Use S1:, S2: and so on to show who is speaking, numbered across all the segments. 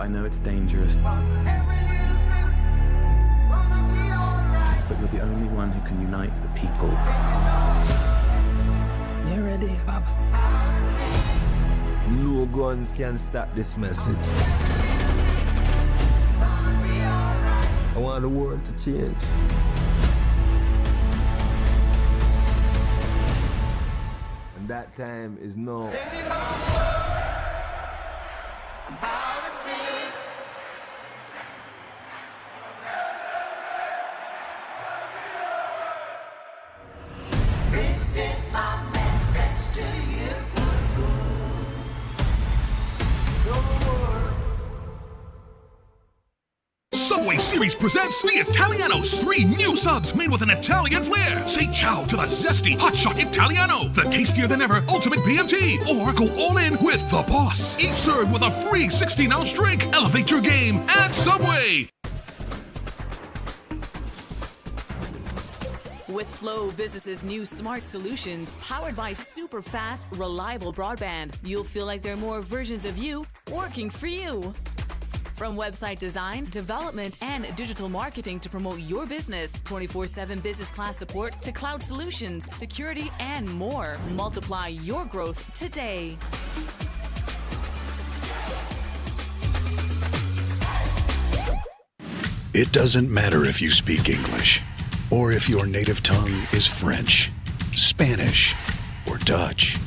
S1: I know it's dangerous. But you're the only one who can unite the people. You ready, Bob?
S2: No guns can stop this message. I want the world to change. And that time is now.
S3: This is my message to you.
S4: Subway Series presents the Italianos. 3 new subs made with an Italian flair. Say ciao to the zesty hotshot Italiano, the tastier than ever ultimate BMT, or go all in with the boss. Each served with a free 16-ounce drink. Elevate your game at Subway.
S5: With Flow Business's new smart solutions, powered by super fast, reliable broadband, you'll feel like there are more versions of you working for you. From website design, development, and digital marketing to promote your business, 24/7 business class support to cloud solutions, security, and more. Multiply your growth today.
S6: It doesn't matter if you speak English or if your native tongue is French, Spanish, or Dutch.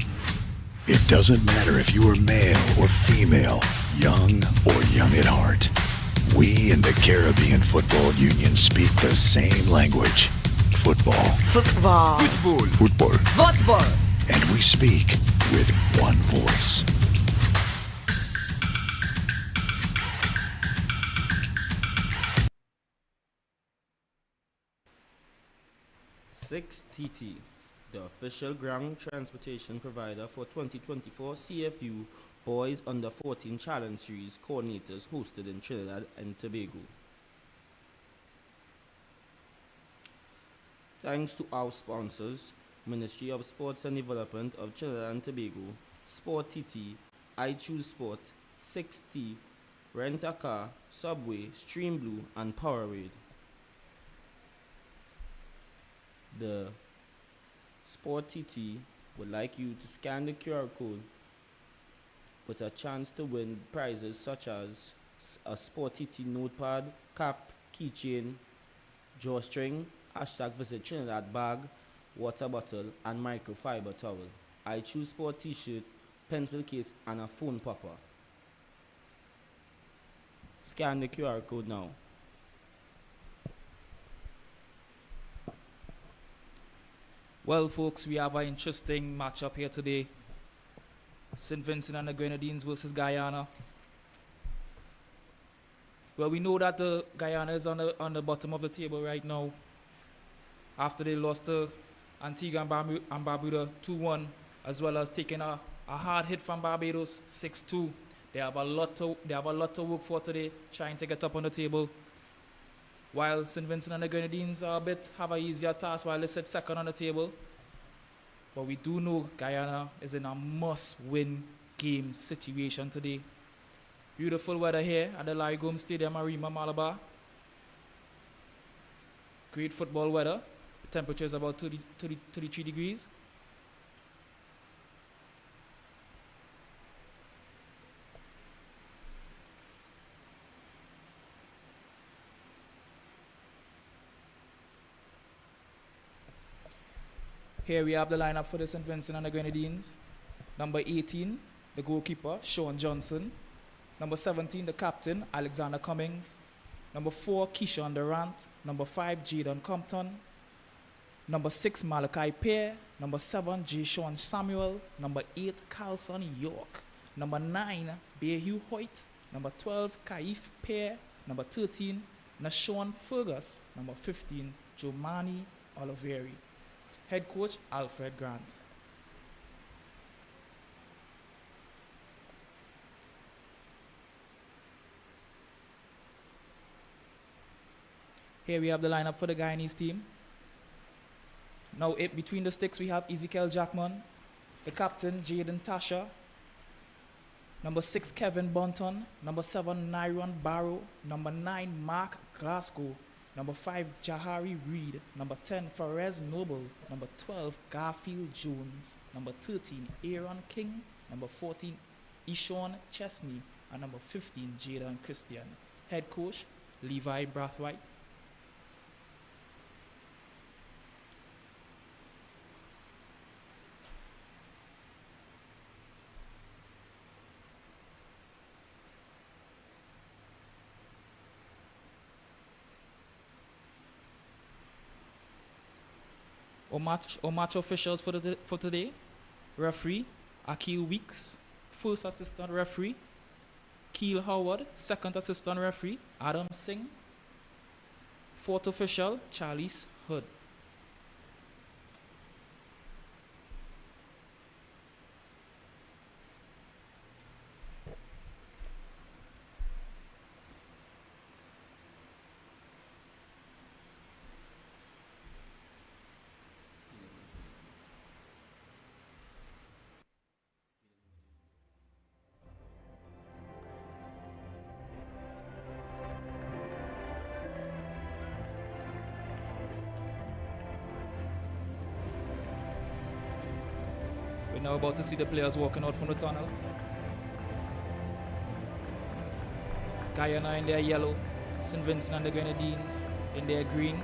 S6: It doesn't matter if you are male or female, young or young at heart. We in the Caribbean Football Union speak the same language. Football.
S7: Football.
S6: Football. Football.
S7: Football.
S6: And we speak with one voice.
S8: TT, the official ground transportation provider for 2024 CFU Boys Under 14 Challenge Series coordinators hosted in Trinidad and Tobago. Thanks to our sponsors, Ministry of Sports and Development of Trinidad and Tobago, Sport TT, I Choose Sport, 6T, Rent a Car, Subway, Stream Blue, and Powerade. The Sport TT would like you to scan the QR code with a chance to win prizes such as a Sport TT notepad, cap, keychain, drawstring, #visit Trinidad bag, water bottle, and microfiber towel. I Choose Sport t-shirt, pencil case, and a phone popper. Scan the QR code now.
S9: Well, folks, we have an interesting matchup here today. St. Vincent and the Grenadines versus Guyana. Well, we know that the Guyana is on the bottom of the table right now after they lost to Antigua and Barbuda 2-1, as well as taking a hard hit from Barbados 6-2. They have a lot to work for today, trying to get up on the table. While St. Vincent and the Grenadines have an easier task while they sit second on the table. But we do know Guyana is in a must-win game situation today. Beautiful weather here at the Larry Gomes Stadium, Arima, Malabar. Great football weather. The temperature is about 33 degrees. Here we have the lineup for the St. Vincent and the Grenadines. Number 18, the goalkeeper, Sean Johnson. Number 17, the captain, Alexander Cummings. Number 4, Keyshawn Durant. Number 5, Jadon Compton. Number 6, Malachi Pear. Number 7, J. Sean Samuel. Number 8, Carlson York. Number 9, Bayhugh Hoyt. Number 12, Kaif Pear. Number 13, Nashawn Fergus. Number 15, Jomani Oliveri. Head coach, Alfred Grant. Here we have the lineup for the Guyanese team. Now, between the sticks, we have Ezekiel Jackman, the captain, Jaden Tasha, Number 6, Kevin Bunton. Number 7, Nyron Barrow. Number 9, Mark Glasgow. Number 5, Jahari Reed. Number 10, Perez Noble. Number 12, Garfield Jones. Number 13, Aaron King. Number 14, Ishawn Chesney. And number 15, Jaden Christian. Head coach, Levi Brathwaite. Our match officials for today. Referee, Akil Weeks. First assistant referee, Keel Howard. Second assistant referee, Adam Singh. Fourth official, Charlize Hood. We're now about to see the players walking out from the tunnel. Guyana in their yellow, St. Vincent and the Grenadines in their green.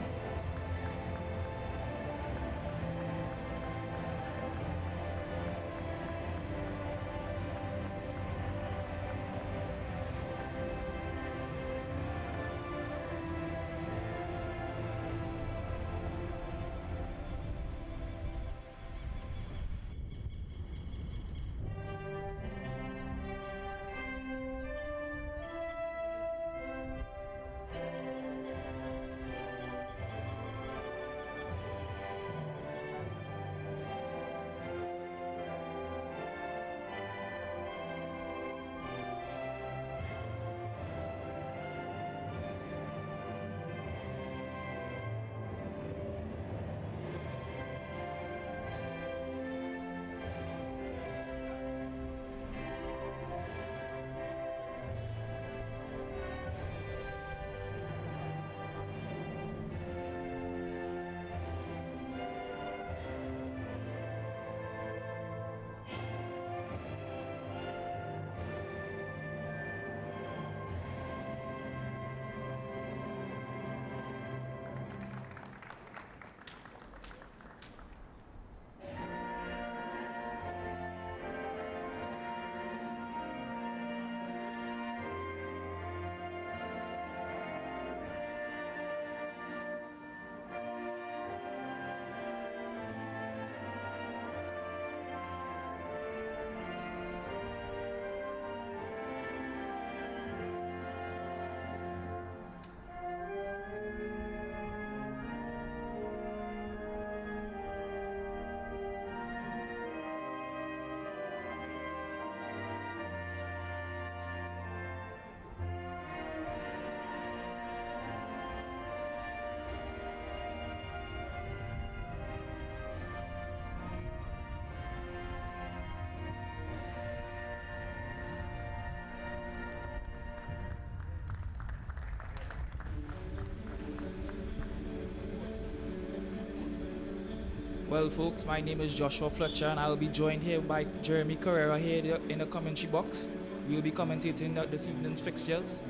S9: Well, folks, my name is Joshua Fletcher, and I'll be joined here by Jeremy Carrera here in the commentary box. We'll be commentating this evening's fixtures.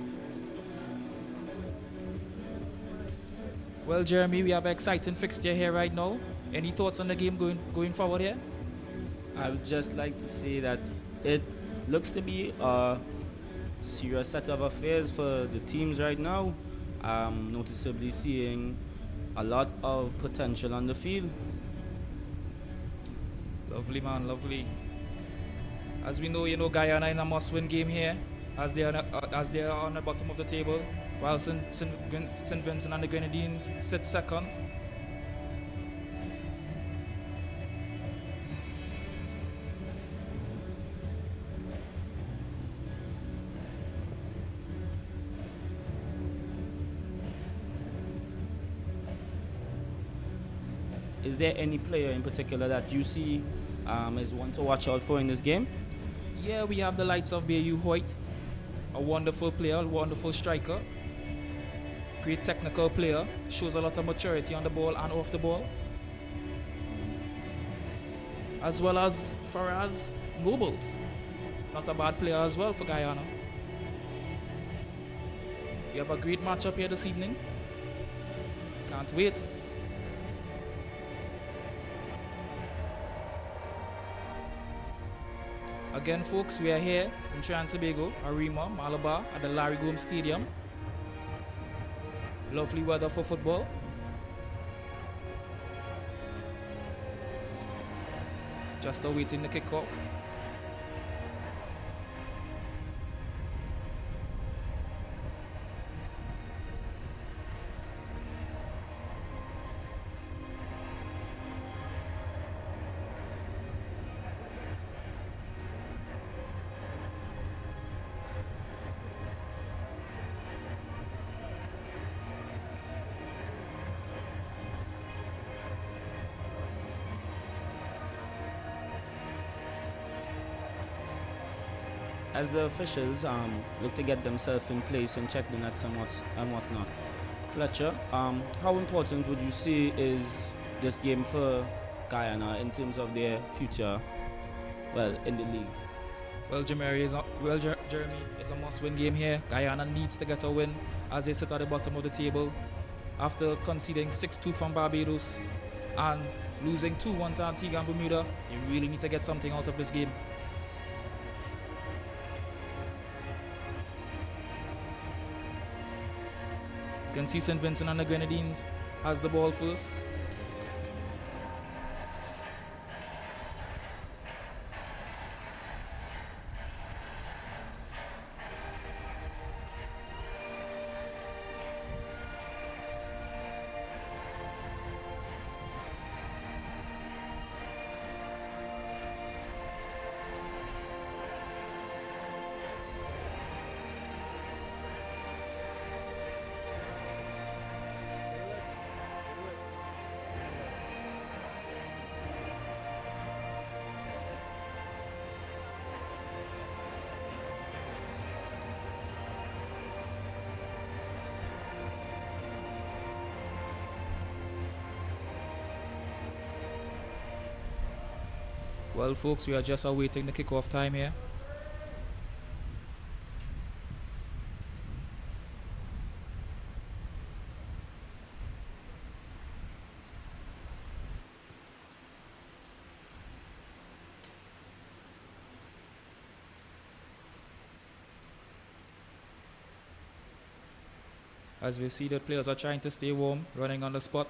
S9: Well, Jeremy, we have an exciting fixture here right now. Any thoughts on the game going forward here?
S8: I would just like to say that it looks to be a serious set of affairs for the teams right now. I'm noticeably seeing a lot of potential on the field.
S9: Lovely, man, lovely. As we know, Guyana in a must-win game here, as they are on the bottom of the table, while St. Vincent and the Grenadines sit second.
S8: Is there any player in particular that you see is one to watch out for in this game?
S9: Yeah, we have the likes of Bayu Hoyt, a wonderful player, a wonderful striker, great technical player, shows a lot of maturity on the ball and off the ball. As well as Faraz Noble, not a bad player as well for Guyana. We have a great matchup here this evening. Can't wait. Again, folks, we are here in Trinidad and Tobago, Arima, Malabar, at the Larry Gomes Stadium. Lovely weather for football. Just awaiting the kickoff.
S8: As the officials look to get themselves in place and check the nets and whatnot. Fletcher, how important would you say is this game for Guyana in terms of their future, in the league?
S9: Well, Jeremy, it's a must-win game here. Guyana needs to get a win as they sit at the bottom of the table after conceding 6-2 from Barbados and losing 2-1 to Antigua and Bermuda. They really need to get something out of this game. You can see St. Vincent and the Grenadines has the ball first. Well, folks, we are just awaiting the kickoff time here. As we see, the players are trying to stay warm, running on the spot.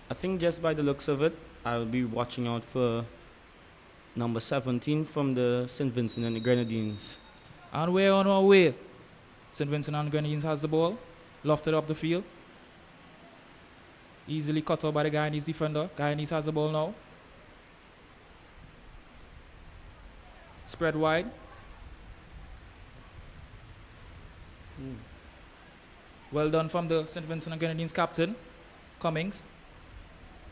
S8: I think just by the looks of it, I'll be watching out for number 17 from the St. Vincent and the Grenadines.
S9: And we're on our way. St. Vincent and Grenadines has the ball, lofted up the field. Easily cut out by the Guyanese defender. Guyanese has the ball now. Spread wide. Well done from the St. Vincent and Grenadines captain, Cummings.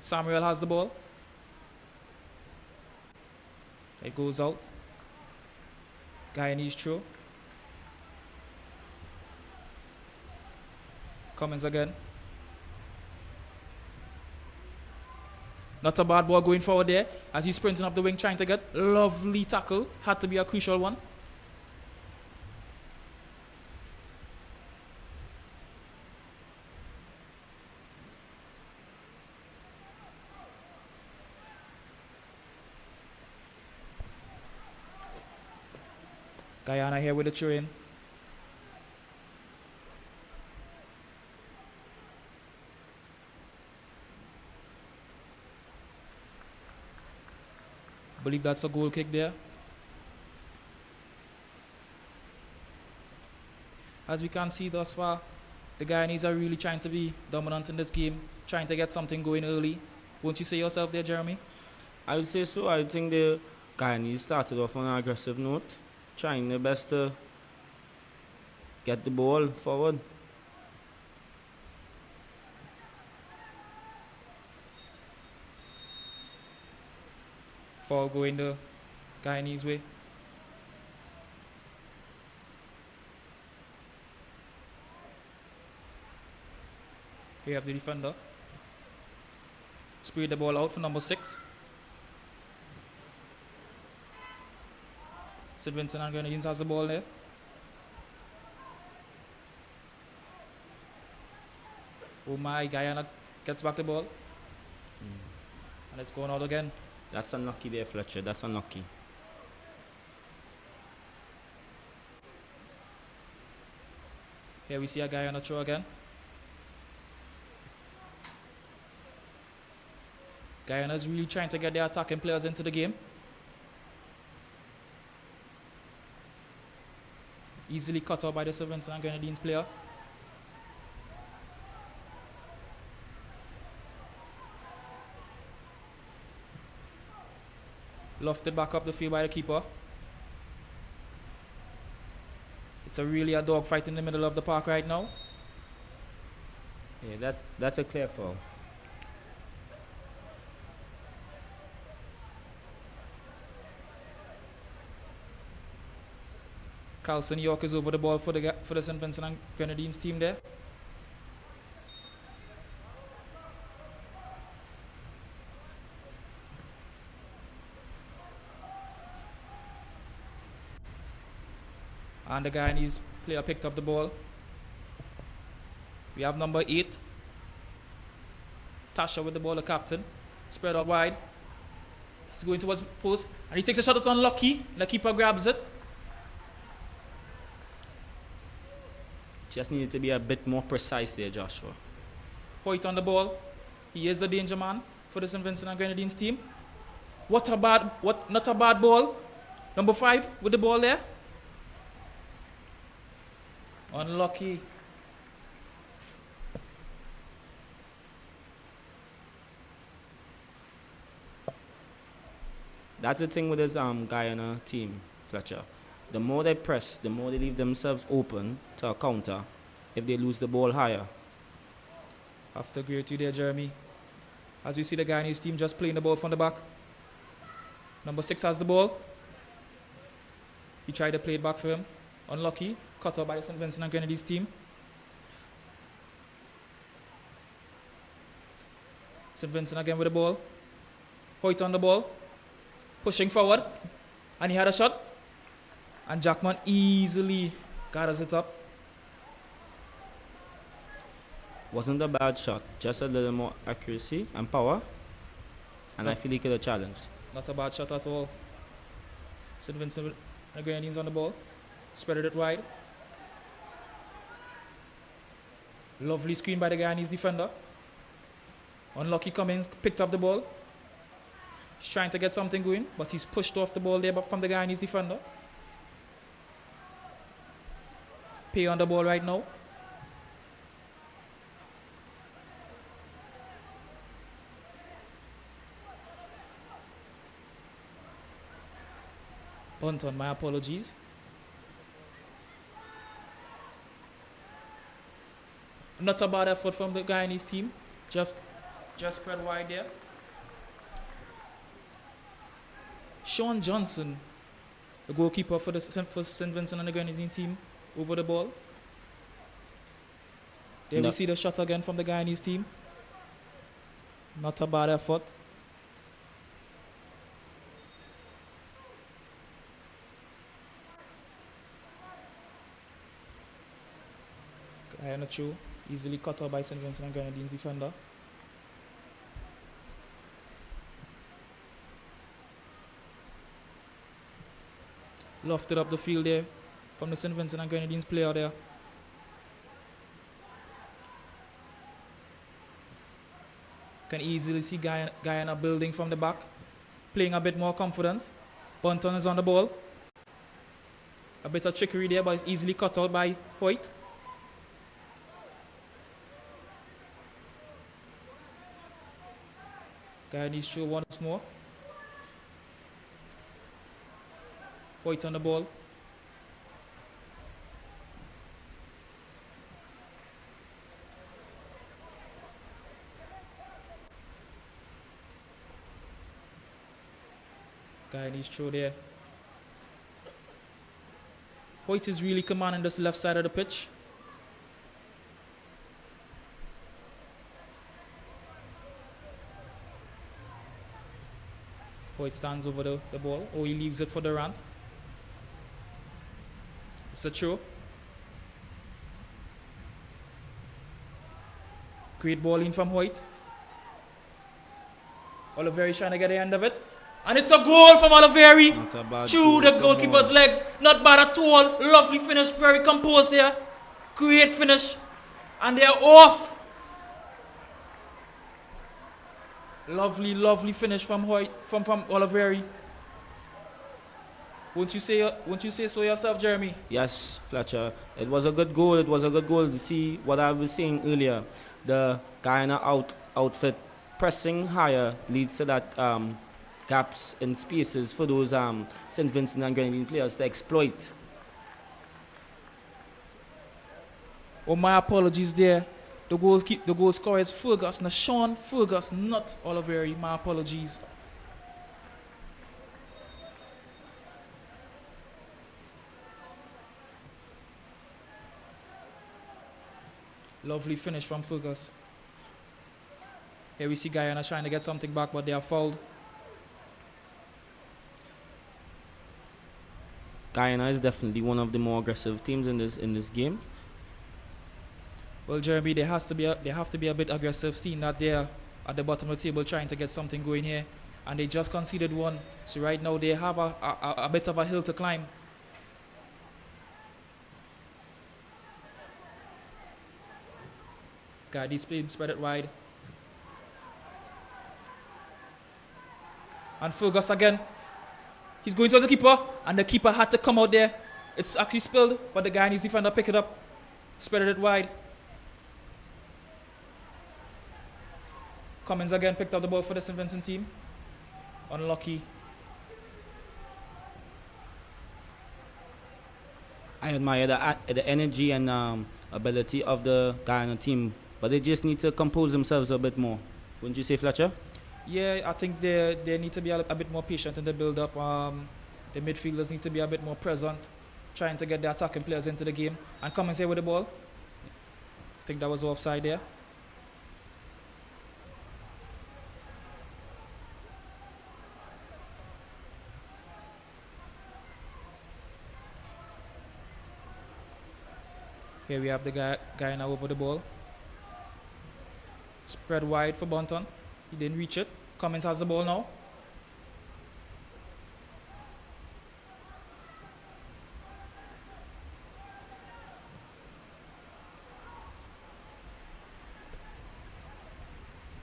S9: Samuel has the ball. It goes out. Guyanese throw. Cummings again. Not a bad ball going forward there as he's sprinting up the wing trying to get. Lovely tackle. Had to be a crucial one. Guyana here with the throw-in. Believe that's a goal kick there. As we can see thus far, the Guyanese are really trying to be dominant in this game, trying to get something going early. Won't you say yourself there, Jeremy?
S8: I would say so. I think the Guyanese started off on an aggressive note, trying their best to get the ball forward.
S9: Foul going the Guyanese way. Here you have the defender. Sprayed the ball out for number 6. St. Vincent and Grenadines has the ball there. Oh my, Guyana gets back the ball. And it's going out again.
S8: That's unlucky there, Fletcher. That's unlucky.
S9: Here we see a Guyana throw again. Guyana is really trying to get their attacking players into the game. Easily cut out by the St. Vincent and Grenadines player. Lofted back up the field by the keeper. It's really a dogfight in the middle of the park right now.
S8: Yeah, that's a clear foul.
S9: Carlson York is over the ball for the St. Vincent and Grenadines team there. And the Guyanese player picked up the ball. We have number 8. Tasha with the ball, the captain. Spread out wide. He's going towards post. And he takes a shot that's unlucky. The keeper grabs it.
S8: Just needed to be a bit more precise there, Joshua.
S9: Hoyt on the ball. He is a danger man for the St. Vincent and Grenadines team. Not a bad ball. Number 5 with the ball there. Unlucky.
S8: That's the thing with this Guyana team, Fletcher. The more they press, the more they leave themselves open to a counter if they lose the ball higher.
S9: Have to agree with you there, Jeremy. As we see the Guyanese team just playing the ball from the back. Number 6 has the ball. He tried to play it back for him. Unlucky. Cut out by the St. Vincent and Grenadines team. St. Vincent again with the ball. Hoyt on the ball. Pushing forward. And he had a shot. And Jackman easily gathers it up.
S8: Wasn't a bad shot, just a little more accuracy and power. And I feel he could have challenged.
S9: Not a bad shot at all. St. Vincent and the Grenadines on the ball. Spreaded it wide. Lovely screen by the Guyanese defender. Unlucky Cummings picked up the ball. He's trying to get something going, but he's pushed off the ball there from the Guyanese defender. Pay on the ball right now. Bunton, my apologies. Not a bad effort from the Guyanese team. Just spread wide there. Sean Johnson, the goalkeeper for St. Vincent and the Grenadines team, over the ball. There we see the shot again from the Guyanese team. Not a bad effort. Guyana through, easily cut out by St. Vincent and Grenadines defender. Lofted up the field there from the St. Vincent and Grenadines player there. Can easily see Guyana building from the back, playing a bit more confident. Bunton is on the ball. A bit of trickery there, but it's easily cut out by Hoyt. Guyanese through once more. Hoyt on the ball. Guyanese throw there Hoyt is really commanding this left side of the pitch. Hoyt stands over the ball, or he leaves it for Durant. It's a throw. Great ball in from Hoyt. Oliveri trying to get the end of it. And it's a goal from Oliveri. Through the goalkeeper's legs. Not bad at all. Lovely finish. Very composed here. Great finish. And they're off. Lovely, lovely finish from Hoyt, from Oliveri. Won't you say so yourself, Jeremy?
S8: Yes, Fletcher. It was a good goal. It was a good goal to see what I was saying earlier. The Guyana outfit pressing higher leads to that gaps in spaces for those St. Vincent and Grenadines players to exploit.
S9: Oh, my apologies there. The goal scorer is Ferguson, Sean Ferguson, not Oliveri. My apologies. Lovely finish from Fergus. Here we see Guyana trying to get something back, but they are fouled.
S8: Guyana is definitely one of the more aggressive teams in this game.
S9: Well, Jeremy, they have to be a bit aggressive, seeing that they're at the bottom of the table trying to get something going here, and they just conceded one. So right now they have a bit of a hill to climb. This play spread it wide. And Fergus again. He's going towards the keeper, and the keeper had to come out there. It's actually spilled, but the Guyanese defender picked it up, spread it wide. Cummins again picked up the ball for the St. Vincent team. Unlucky.
S8: I admire the energy and ability of the Guyana team, but they just need to compose themselves a bit more. Wouldn't you say, Fletcher?
S9: Yeah, I think they need to be a bit more patient in the build-up. The midfielders need to be a bit more present, trying to get the attacking players into the game. And Cummins here with the ball. I think that was offside there. Here we have the guy now over the ball. Spread wide for Bunton. He didn't reach it. Cummins has the ball now.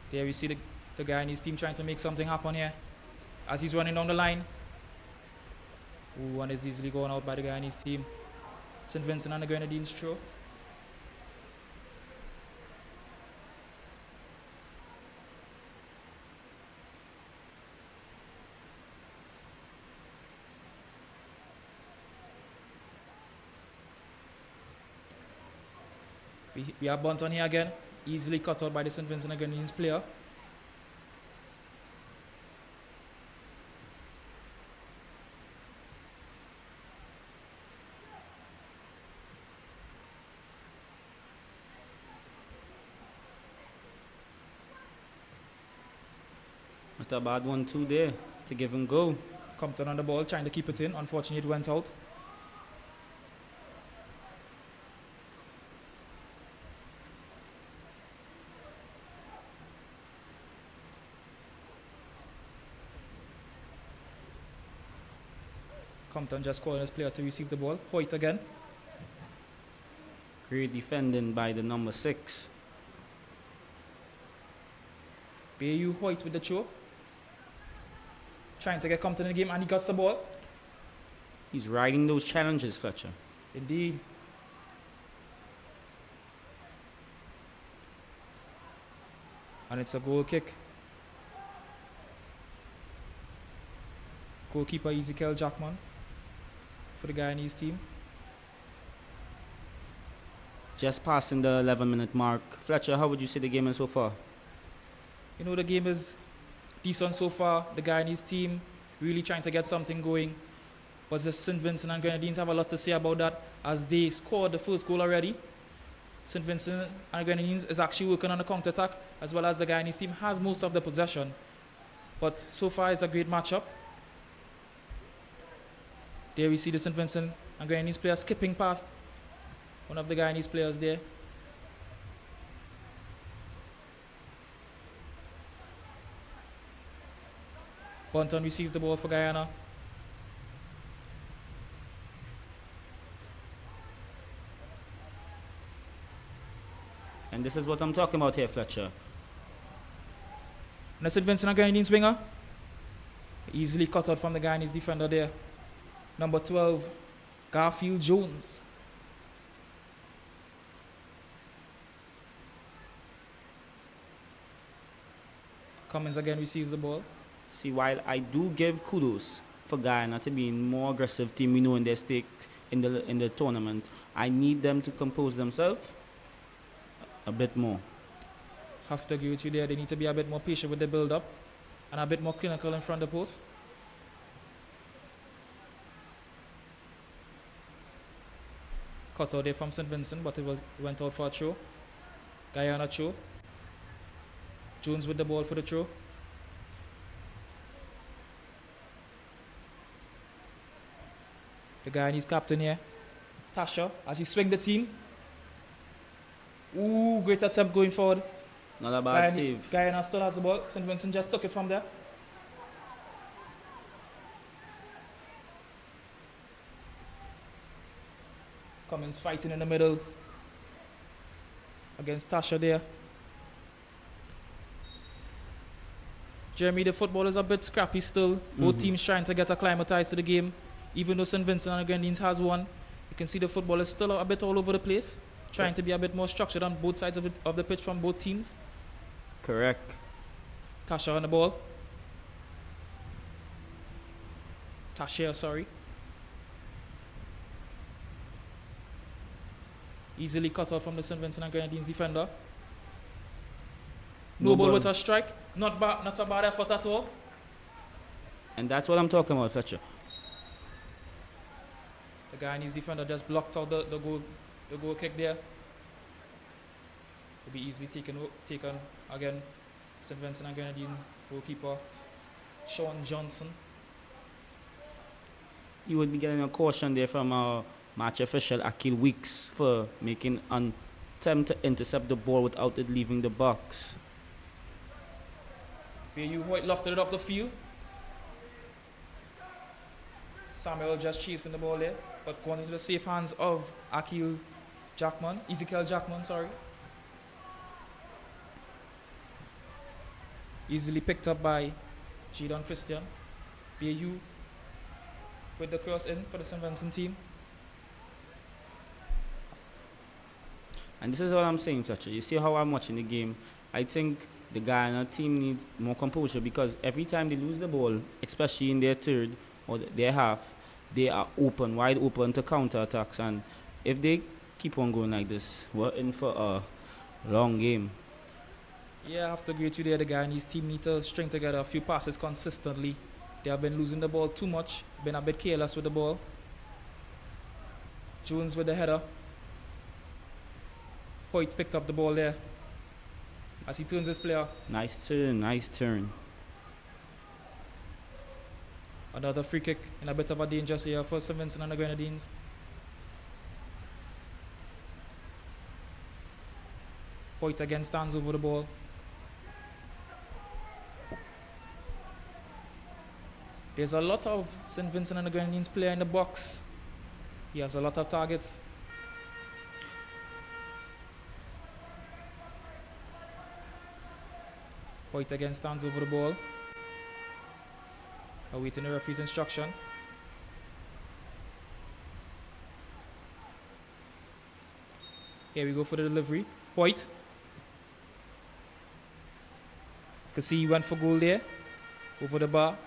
S9: There we see the guy in his team trying to make something happen here. As he's running down the line. Ooh, one is easily going out by the guy in his team. St. Vincent and the Grenadines throw. We have Bunton here again, easily cut out by the St. Vincent and Grenadines player.
S8: Not a bad 1-2 there to give him go.
S9: Compton on the ball, trying to keep it in. Unfortunately, it went out. Compton just calling his player to receive the ball. Hoyt again.
S8: Great defending by the number 6.
S9: BAU Hoyt with the throw. Trying to get Compton in the game, and he gets the ball.
S8: He's riding those challenges, Fletcher.
S9: Indeed. And it's a goal kick. Goalkeeper Ezekiel Jackman for the Guyanese team.
S8: Just passing the 11-minute mark. Fletcher, how would you say the game is so far?
S9: You know, the game is decent so far. The Guyanese team really trying to get something going. But the St. Vincent and Grenadines have a lot to say about that as they scored the first goal already. St. Vincent and Grenadines is actually working on the counter-attack, as well as the Guyanese team has most of the possession. But so far it's a great matchup. There we see the St. Vincent and Grenadines player skipping past one of the Guyanese players there. Bunton received the ball for Guyana.
S8: And this is what I'm talking about here, Fletcher.
S9: And the St. Vincent and Grenadines winger easily cut out from the Guyanese defender there. Number 12, Garfield Jones. Cummins again receives the ball.
S8: See, while I do give kudos for Guyana to being more aggressive team, we know in their stake in the tournament, I need them to compose themselves a bit more.
S9: Have to agree with you there. They need to be a bit more patient with the build-up and a bit more clinical in front of the post. Cut out there from St. Vincent, but it went out for a throw. Guyana throw. Jones with the ball for the throw. The Guyanese captain here, Tasha, as he swing the team. Ooh, great attempt going forward.
S8: Not a bad save.
S9: Guyana still has the ball. St. Vincent just took it from there. Cummins fighting in the middle against Tasha there. Jeremy, the football is a bit scrappy still. Both teams trying to get acclimatized to the game. Even though St. Vincent and Grenadines has one, you can see the football is still a bit all over the place. Trying to be a bit more structured on both sides of the pitch from both teams.
S8: Correct.
S9: Tasha on the ball. Tasha, sorry. Easily cut off from the St. Vincent and Grenadines defender. No ball with a strike. Not a bad effort at all.
S8: And that's what I'm talking about, Fletcher.
S9: The Guyanese defender just blocked out the goal kick there. Will be easily taken again. St. Vincent and Grenadines goalkeeper Sean Johnson.
S8: You would be getting a caution there from our match official Akil Weeks for making an attempt to intercept the ball without it leaving the box.
S9: BU White lofted it up the field. Samuel just chasing the ball there, but going into the safe hands of Ezekiel Jackman, sorry. Easily picked up by Jadon Christian. BAU with the cross in for the St. Vincent team.
S8: And this is what I'm saying, Fletcher. You see how I'm watching the game. I think the Guyana team needs more composure because every time they lose the ball, especially in their third or their half, they are wide open to counter-attacks. And if they keep on going like this, we're in for a long game.
S9: Yeah, I have to agree with you there. The Guyanese team need to string together a few passes consistently. They have been losing the ball too much, been a bit careless with the ball. Jones with the header. Hoyt picked up the ball there as he turns his player.
S8: Nice turn.
S9: Another free kick in a bit of a dangerous area for St. Vincent and the Grenadines. Hoyt again stands over the ball. There's a lot of St. Vincent and the Grenadines player in the box. He has a lot of targets. Hoyt again stands over the ball. Awaiting the referee's instruction. Here we go for the delivery. Hoyt. You can see he went for goal there. Over the bar.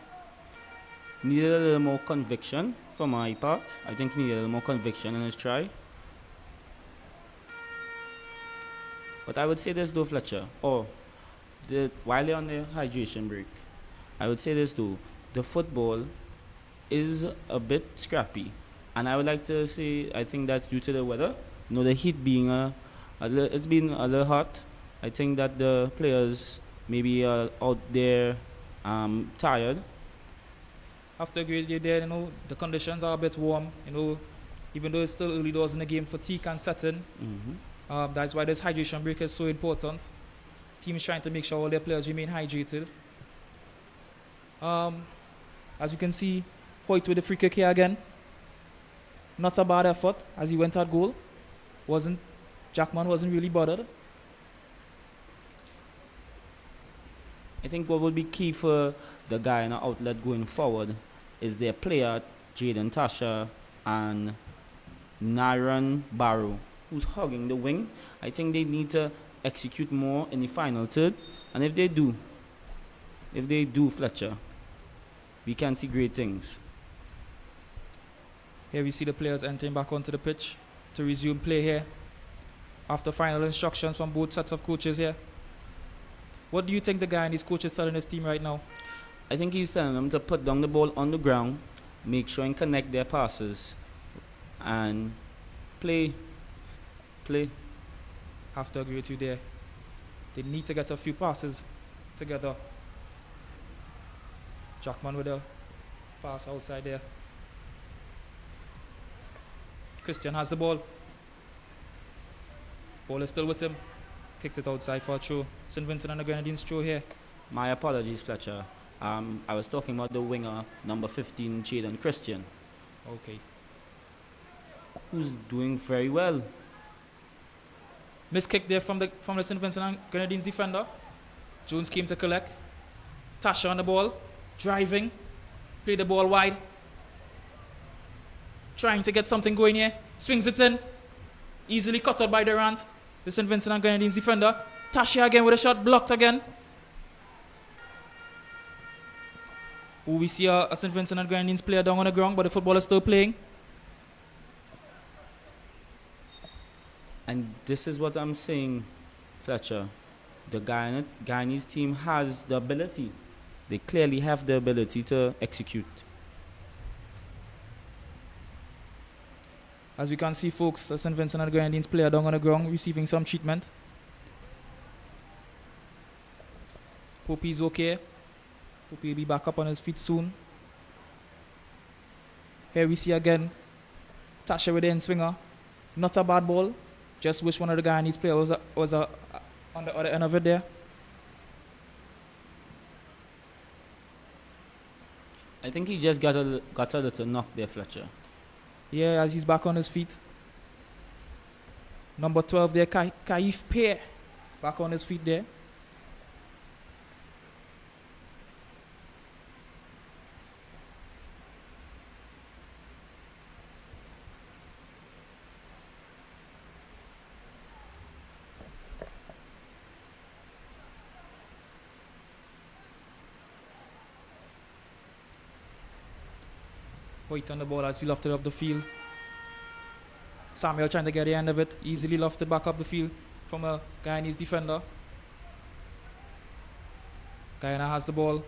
S8: Needed a little more conviction from my part. I think he needed a little more conviction in his try. But I would say this though, Fletcher. While they're on the hydration break, I would say this though. The football is a bit scrappy. And I would like to say I think that's due to the weather. You know, the heat being it's been a little hot. I think that the players maybe are out there tired.
S9: After a great day there, you know, the conditions are a bit warm, you know, even though it's still early doors in the game, fatigue can set in. That's why this hydration break is so important. Team is trying to make sure all their players remain hydrated. As you can see, Hoyt with the free kick here again. Not a bad effort as he went at goal. Jackman wasn't really bothered.
S8: I think what will be key for the Guyana outlet going forward is their player, Jaden Tasha and Naran Barrow, who's hugging the wing. I think they need to execute more in the final third. And if they do, Fletcher, we can see great things.
S9: Here we see the players entering back onto the pitch to resume play here after final instructions from both sets of coaches here. What do you think the guy and his coach is telling his team right now?
S8: I think he's telling them to put down the ball on the ground, make sure and connect their passes, and play.
S9: Have to agree with you there. They need to get a few passes together. Jackman with a pass outside there. Christian has the ball. Ball is still with him. Kicked it outside for a throw. St. Vincent and the Grenadines throw here.
S8: My apologies, Fletcher. I was talking about the winger, number 15, Jaden Christian.
S9: Okay.
S8: Who's doing very well.
S9: Miss kick there from the St. Vincent and Grenadines defender. Jones came to collect. Tasha on the ball. Driving. Play the ball wide. Trying to get something going here. Swings it in. Easily cut out by Durant. The St. Vincent and Grenadines defender. Tasha again with a shot. Blocked again. We see a St. Vincent and Grenadines player down on the ground, but the footballer is still playing.
S8: And this is what I'm saying, Fletcher. The Guyanese team has the ability. They clearly have the ability to execute.
S9: As we can see, folks, a St. Vincent and Grenadines player down on the ground receiving some treatment. Hope he's okay. Hope he'll be back up on his feet soon. Here we see again Tasha with the in-swinger. Not a bad ball. Just wish one of the Guyanese players was on the other end of it there.
S8: I think he just got a little knock there, Fletcher.
S9: Yeah, as he's back on his feet. Number 12 there, Kaif Pear. Back on his feet there. Hoyt on the ball as he lofted up the field. Samuel trying to get the end of it. Easily lofted back up the field from a Guyanese defender. Guyana has the ball.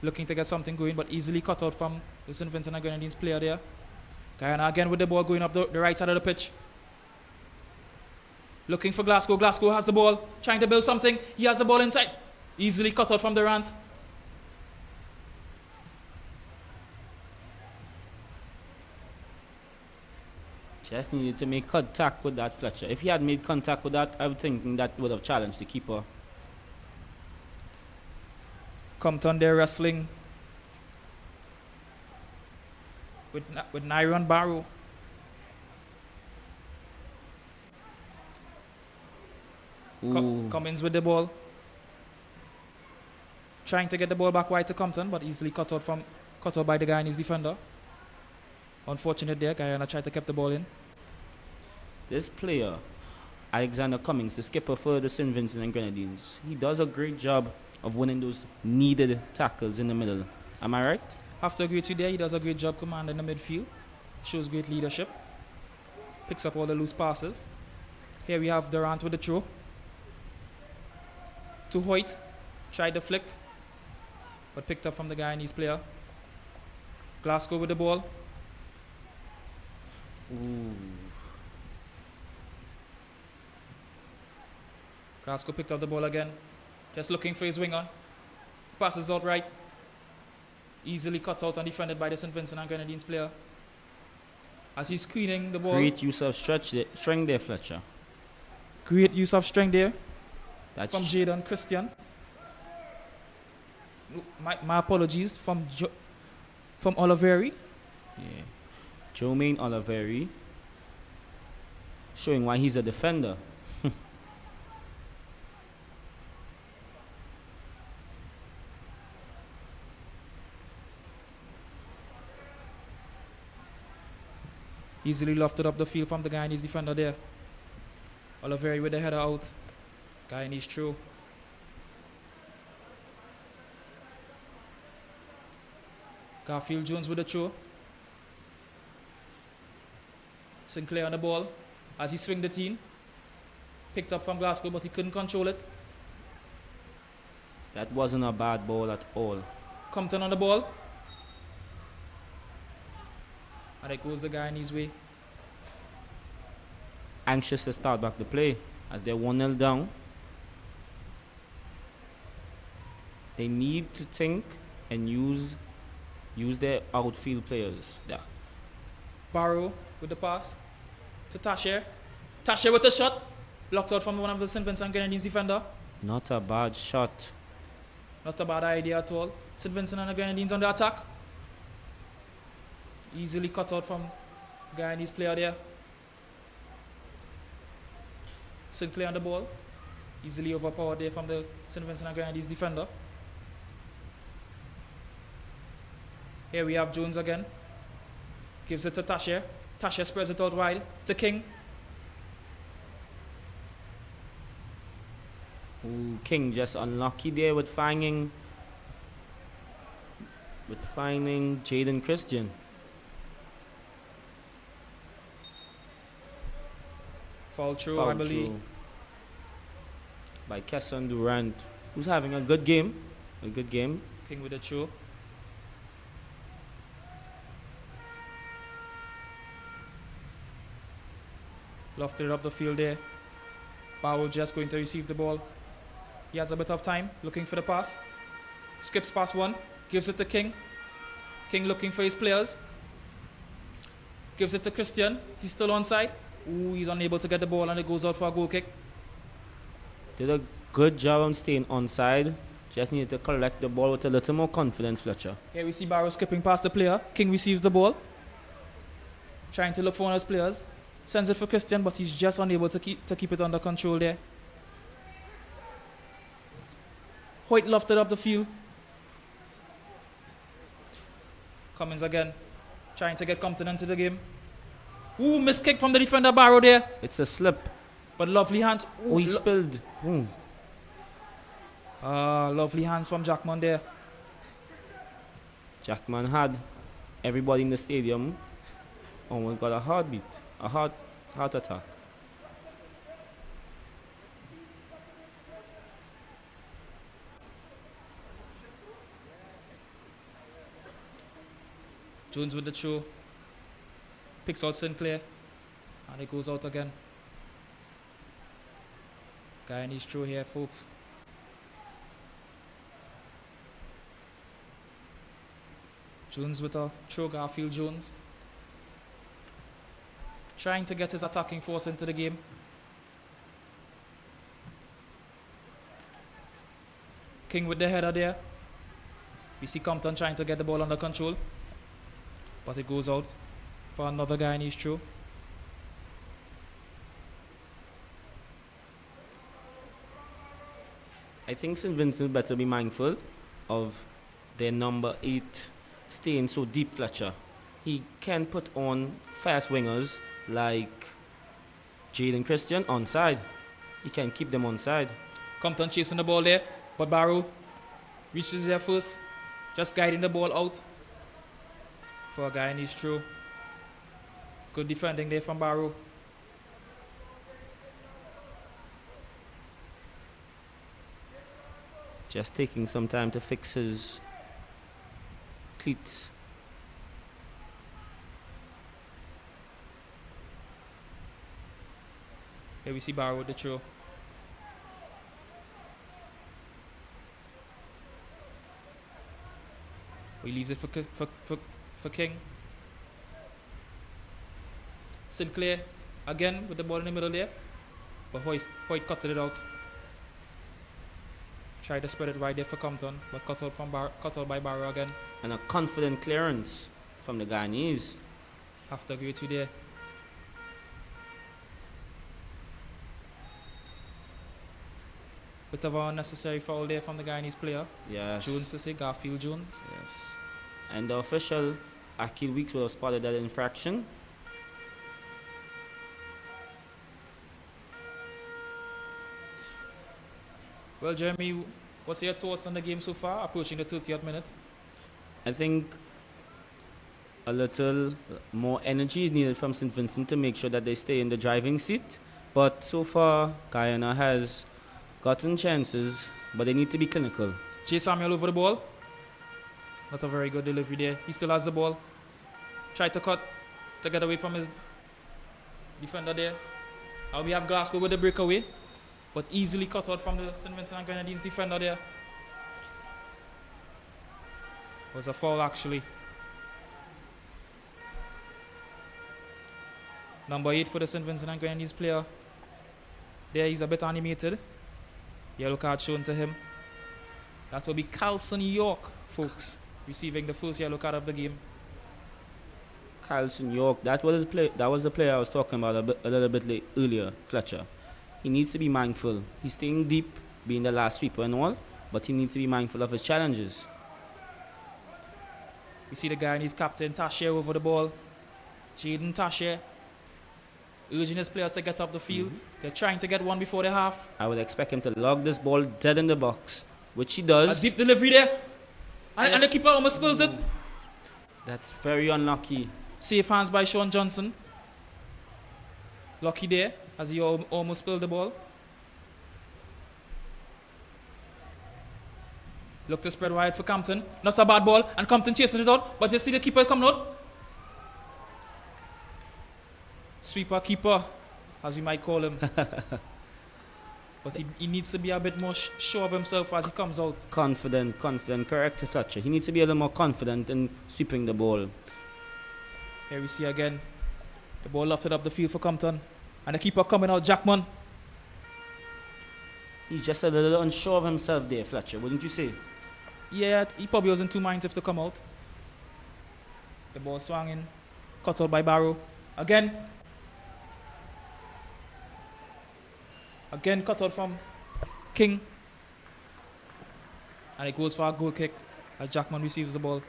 S9: Looking to get something going, but easily cut out from the St. Vincent and Grenadines player there. Guyana again with the ball going up the right side of the pitch. Looking for Glasgow. Glasgow has the ball. Trying to build something. He has the ball inside. Easily cut out from Durant.
S8: Just needed to make contact with that, Fletcher. If he had made contact with that, I would think that would have challenged the keeper.
S9: Compton there wrestling with Naran Barrow. Cummins with the ball. Trying to get the ball back wide to Compton, but easily cut out by the Guyanese defender. Unfortunate there, Guyana tried to keep the ball in.
S8: This player, Alexander Cummings, the skipper for the St. Vincent and Grenadines, he does a great job of winning those needed tackles in the middle. Am I right?
S9: Have to agree with you there. He does a great job commanding the midfield. Shows great leadership. Picks up all the loose passes. Here we have Durant with the throw. To Hoyt. Tried the flick, but picked up from the Guyanese player. Glasgow with the ball.
S8: Ooh.
S9: Glasgow picked up the ball again. Just looking for his winger. Passes out right. Easily cut out and defended by the St. Vincent and Grenadines player. As he's screening the ball.
S8: Great use of strength there, Fletcher.
S9: Great use of strength there
S8: That's
S9: from Jaden Christian. My apologies, from Oliveri.
S8: Yeah. Jermaine Oliveri. Showing why he's a defender.
S9: Easily lofted up the field from the Guyanese defender there. Oliveri with the header out. Guyanese through. Garfield Jones with the throw. Sinclair on the ball as he swing the team. Picked up from Glasgow, but he couldn't control it.
S8: That wasn't a bad ball at all.
S9: Compton on the ball. And it goes the Guyanese way.
S8: Anxious to start back the play as they're 1-0 down. They need to think and use their outfield players. Yeah.
S9: Barrow with the pass to Tasher. Tasher with a shot. Blocked out from one of the St. Vincent Grenadines defender.
S8: Not a bad shot.
S9: Not a bad idea at all. St. Vincent and the Grenadines on the attack. Easily cut out from Guyanese player there. Sinclair on the ball. Easily overpowered there from the St. Vincent and Grenadines defender. Here we have Jones again. Gives it to Tasher. Tasher spreads it out wide to King.
S8: Ooh, King just unlucky there with finding Jaden Christian.
S9: Foul through,
S8: Foul
S9: I believe.
S8: through by Kesson Durant, who's having a good game.
S9: King with the throw. Lofted it up the field there. Barrow just going to receive the ball. He has a bit of time, looking for the pass. Skips past one, gives it to King. King looking for his players. Gives it to Christian. He's still onside. Ooh, he's unable to get the ball and it goes out for a goal kick.
S8: Did a good job on staying onside. Just needed to collect the ball with a little more confidence, Fletcher.
S9: Here we see Barrow skipping past the player. King receives the ball. Trying to look for one of his players. Sends it for Christian, but he's just unable to keep it under control there. Hoyt lofted up the field. Cummins again, trying to get Compton into the game. Ooh, missed kick from the defender Barrow there.
S8: It's a slip.
S9: But lovely hands. Ooh,
S8: Oh, he spilled. Ooh.
S9: Lovely hands from Jackman there.
S8: Jackman had everybody in the stadium almost got a heartbeat, a heart attack.
S9: Jones with the throw. Picks out Sinclair. And it goes out again. Guyanese throw here, folks. Jones with a throw, Garfield Jones. Trying to get his attacking force into the game. King with the header there. We see Compton trying to get the ball under control. But it goes out for another Guyanese throw.
S8: I think St. Vincent better be mindful of their number 8 staying so deep, Fletcher. He can put on fast wingers like Jaden Christian onside. He can keep them onside.
S9: Compton chasing the ball there, but Barrow reaches there first, just guiding the ball out for a Guyanese throw. Good defending there from Barrow.
S8: Just taking some time to fix his cleats.
S9: Here we see Barrow with the throw. He leaves it for King. Sinclair again with the ball in the middle there. But Hoyt cutted it out. Tried to spread it right there for Compton, but cut out by Barrow again.
S8: And a confident clearance from the Guyanese.
S9: Have to agree with you there. Bit of an unnecessary foul there from the Guyanese player.
S8: Yes.
S9: Jones to say, Garfield Jones.
S8: Yes. And the official, Akil Weeks, would have spotted that infraction.
S9: Well, Jeremy, what's your thoughts on the game so far, approaching the 30th minute?
S8: I think a little more energy is needed from St. Vincent to make sure that they stay in the driving seat. But so far, Guyana has gotten chances, but they need to be clinical.
S9: Jay Samuel over the ball. Not a very good delivery there. He still has the ball. Tried to cut to get away from his defender there. We have Glasgow with the breakaway, but easily cut out from the St. Vincent and Grenadines defender there. Was a foul actually. Number 8 for the St. Vincent and Grenadines player. There he's a bit animated. Yellow card shown to him. That will be Carlson York, folks, receiving the first yellow card of the game.
S8: Carlson York, that was the player I was talking about a little bit earlier, Fletcher. He needs to be mindful. He's staying deep, being the last sweeper and all, but he needs to be mindful of his challenges.
S9: We see the Guyanese captain, Tasher, over the ball. Jaden Tasher urging his players to get up the field. They're trying to get one before the half.
S8: I would expect him to log this ball dead in the box, which he does.
S9: A deep delivery there. And the keeper almost spills it.
S8: That's very unlucky.
S9: Safe hands by Sean Johnson. Lucky there, as he almost spilled the ball. Look to spread wide for Compton. Not a bad ball, and Compton chasing it out, but you see the keeper coming out. Sweeper keeper, as we might call him. But he needs to be a bit more sure of himself as he comes out.
S8: Confident, correct, Fletcher. He needs to be a little more confident in sweeping the ball.
S9: Here we see again the ball lofted up the field for Compton. And the keeper coming out, Jackman.
S8: He's just a little unsure of himself there, Fletcher, wouldn't you say?
S9: Yeah, he probably was in two minds if to come out. The ball swung in, cut out by Barrow. Again cut out from King. And it goes for a goal kick as Jackman receives the ball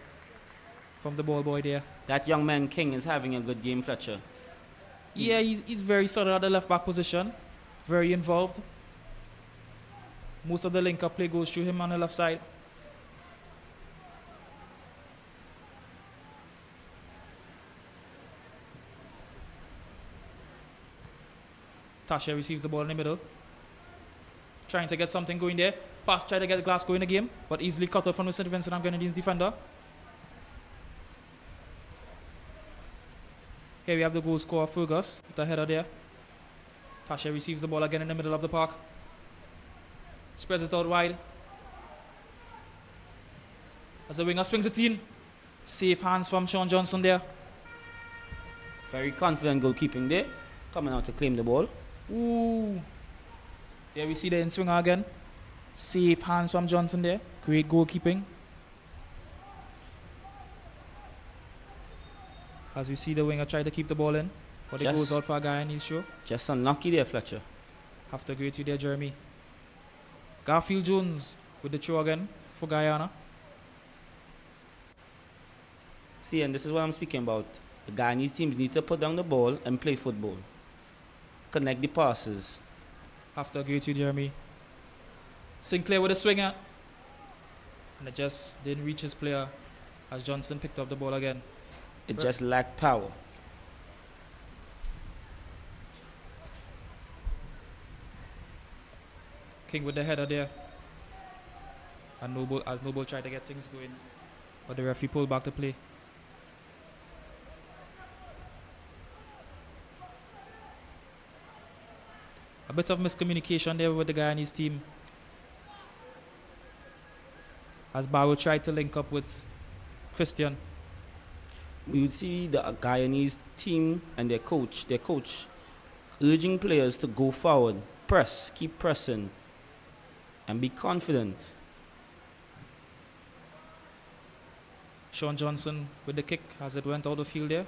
S9: from the ball boy there.
S8: That young man King is having a good game, Fletcher.
S9: Yeah, he's very solid at the left back position. Very involved. Most of the link-up play goes through him on the left side. Tasha receives the ball in the middle. Trying to get something going there. Pass, try to get Glasgow in the game, but easily cut out from the St. Vincent and Grenadines defender. Here we have the goal scorer, Fergus, with the header there. Tasha receives the ball again in the middle of the park. Spreads it out wide. As the winger swings it in. Safe hands from Sean Johnson there.
S8: Very confident goalkeeping there. Coming out to claim the ball.
S9: Ooh. There we see the in-swinger again. Safe hands from Johnson there. Great goalkeeping. As we see the winger try to keep the ball in. But it goes out for a guy in his show.
S8: Just unlucky there, Fletcher.
S9: Have to agree with you there, Jeremy. Garfield Jones with the throw again for Guyana.
S8: See, and this is what I'm speaking about. The Guyanese team need to put down the ball and play football. Connect the passes.
S9: Have to agree with you, Jeremy. Sinclair with a swinger. And it just didn't reach his player as Johnson picked up the ball again.
S8: It just lacked power.
S9: King with the header there. And Noble tried to get things going. But the referee pulled back the play. bit of miscommunication there with the Guyanese team. As Barrow tried to link up with Christian.
S8: We would see the Guyanese team and their coach urging players to go forward, press, keep pressing, and be confident.
S9: Sean Johnson with the kick as it went out the field there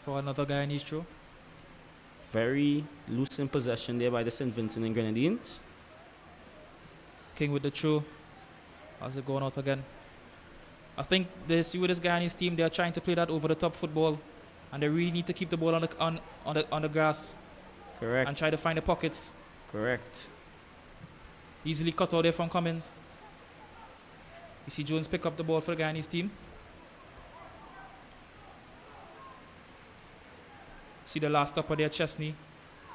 S9: for another Guyanese throw.
S8: Very loose in possession there by the St. Vincent and Grenadines.
S9: King with the throw as it going out again. I think with this Guyanese team, they're trying to play that over the top football, and they really need to keep the ball on the grass.
S8: Correct.
S9: And try to find the pockets.
S8: Correct.
S9: Easily cut out there from Cummins. You see Jones pick up the ball for the Guyanese team. See the last stopper there, Chesney.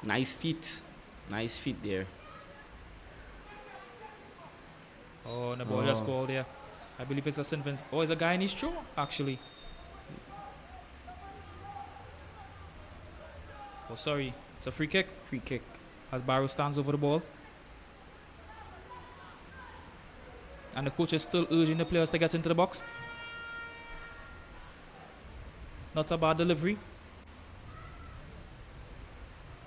S8: Nice feet. Nice feet there.
S9: Oh, and the ball just go out there. I believe it's a St. Vincent. Oh, it's a Guyanese throw, actually. Oh, sorry. It's a free kick.
S8: Free kick.
S9: As Barrow stands over the ball. And the coach is still urging the players to get into the box. Not a bad delivery.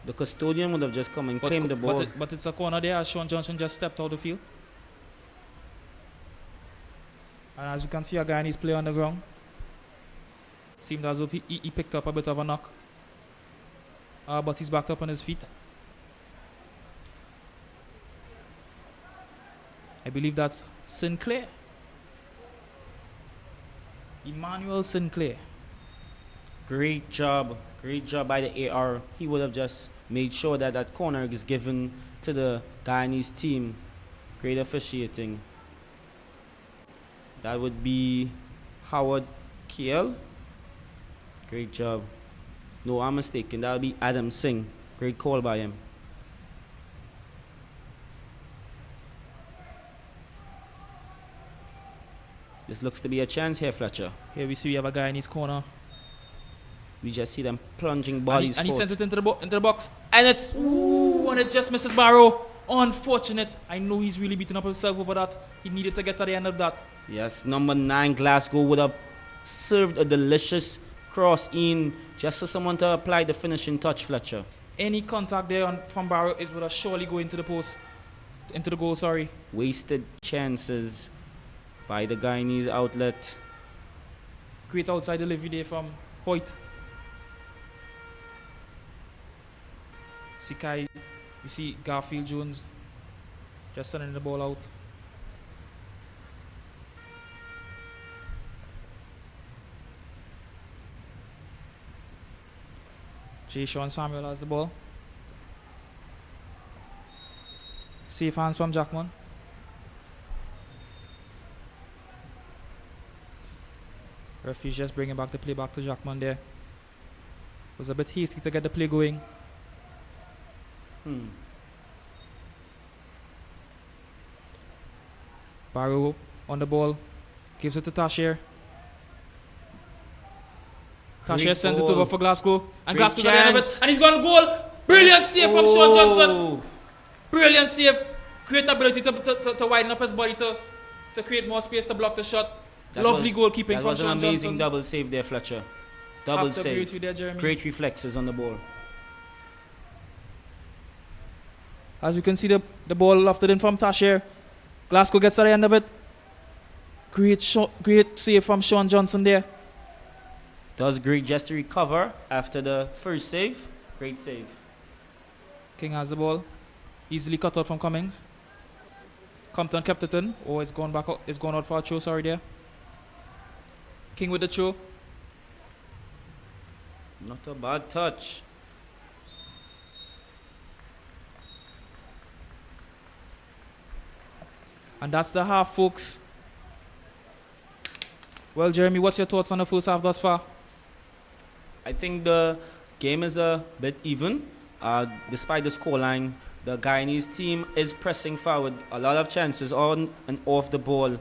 S8: The custodian would have just come and claimed the ball.
S9: But it's a corner there as Sean Johnson just stepped out of the field. And as you can see, a Guyanese player on the ground. Seemed as if he picked up a bit of a knock. But he's backed up on his feet. I believe that's Sinclair. Emmanuel Sinclair.
S8: Great job by the AR. He would have just made sure that that corner is given to the Guyanese team. Great officiating. That would be Howard Kiel. Great job. No, I'm mistaken. That would be Adam Singh. Great call by him. This looks to be a chance here, Fletcher.
S9: Here we see we have a guy in his corner.
S8: We just see them plunging bodies
S9: and he sends it into the box.
S8: And it's...
S9: Ooh, and it just misses Barrow. Unfortunate. I know he's really beaten up himself over that. He needed to get to the end of that.
S8: Yes, number 9 Glasgow would have served a delicious cross in just for someone to apply the finishing touch, Fletcher.
S9: Any contact there from Barrow, it would have surely go into the post. Into the goal, sorry.
S8: Wasted chances by the Guyanese outlet.
S9: Great outside delivery there from Hoyt. Sikai, you see Garfield Jones just sending the ball out. J. Sean Samuel has the ball. Safe hands from Jackman. Referee just bringing back the play back to Jackman there. Was a bit hasty to get the play going. Barrow on the ball. Gives it to Tasher. Tasher sends it over for Glasgow. And Glasgow's at the end of it. And he's got a goal. Brilliant save from Sean Johnson. Brilliant save. Great ability to widen up his body to create more space to block the shot. Lovely goalkeeping from Sean Johnson.
S8: That was an amazing double save there, Fletcher. Double
S9: After
S8: save.
S9: beauty there, Jeremy.
S8: Great reflexes on the ball.
S9: As you can see, the ball lofted in from Tasher. Glasgow gets at the end of it. Great save from Sean Johnson there.
S8: Does great just to recover after the first save. Great save.
S9: King has the ball. Easily cut out from Cummings. Compton kept it in. Oh, it's gone back out. It's gone out for a throw, sorry there. King with the throw.
S8: Not a bad touch.
S9: And that's the half, folks. Well, Jeremy, what's your thoughts on the first half thus far?
S8: I think the game is a bit even. Despite the scoreline, the Guyanese team is pressing forward. A lot of chances on and off the ball.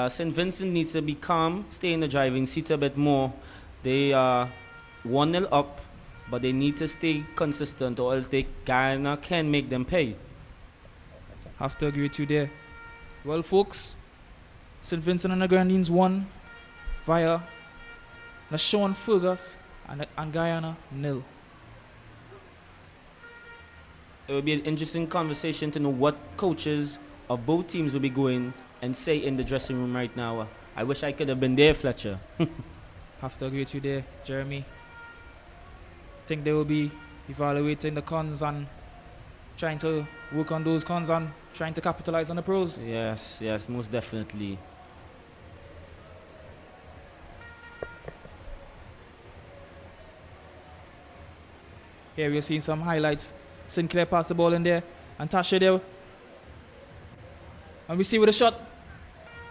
S8: St. Vincent needs to be calm, stay in the driving seat a bit more. They are 1-0 up, but they need to stay consistent or else Guyana can make them pay.
S9: Have to agree with you there. Well, folks, St. Vincent and the Grenadines won via Sean Fergus and Guyana 0.
S8: It will be an interesting conversation to know what coaches of both teams will be going and say in the dressing room right now. I wish I could have been there, Fletcher.
S9: Have to agree with you there, Jeremy. Think they will be evaluating the cons and trying to work on those cons and trying to capitalize on the pros.
S8: Yes, most definitely.
S9: Here we're seeing some highlights. Sinclair passed the ball in there, and Tasha there. And we see with a shot,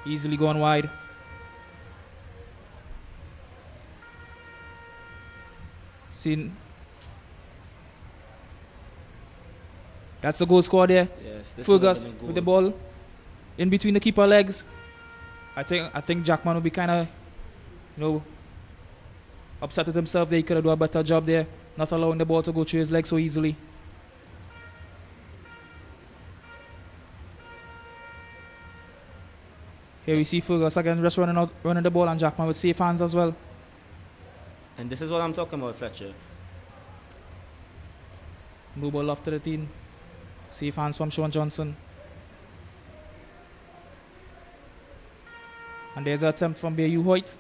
S9: easily gone wide. Seen. That's a goal score there.
S8: Yes,
S9: Fergus with the ball in between the keeper legs. I think Jackman will be kind of, upset with himself that he could have done a better job there, not allowing the ball to go through his legs so easily. Here we see Fergus again just running the ball, and Jackman with safe hands as well.
S8: And this is what I'm talking about, Fletcher.
S9: No ball off to the team. Safe hands from Sean Johnson. And there's an attempt from Bayu Hoyt.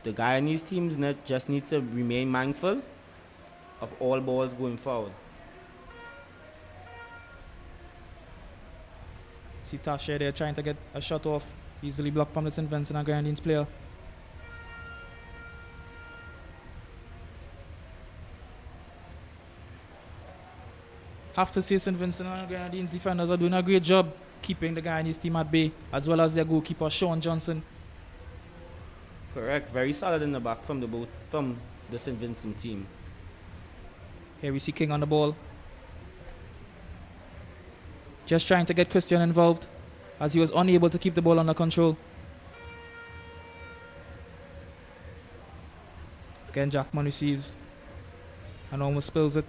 S8: The Guyanese teams just need to remain mindful of all balls going forward.
S9: See Tasha there trying to get a shot off. Easily blocked from the St. Vincent and Grenadines player. Have to say St. Vincent and Grenadines defenders are doing a great job keeping the Guyanese team at bay, as well as their goalkeeper Sean Johnson.
S8: Correct, very solid in the back from the St. Vincent team.
S9: Here we see King on the ball. Just trying to get Christian involved, as he was unable to keep the ball under control. Again, Jackman receives and almost spills it.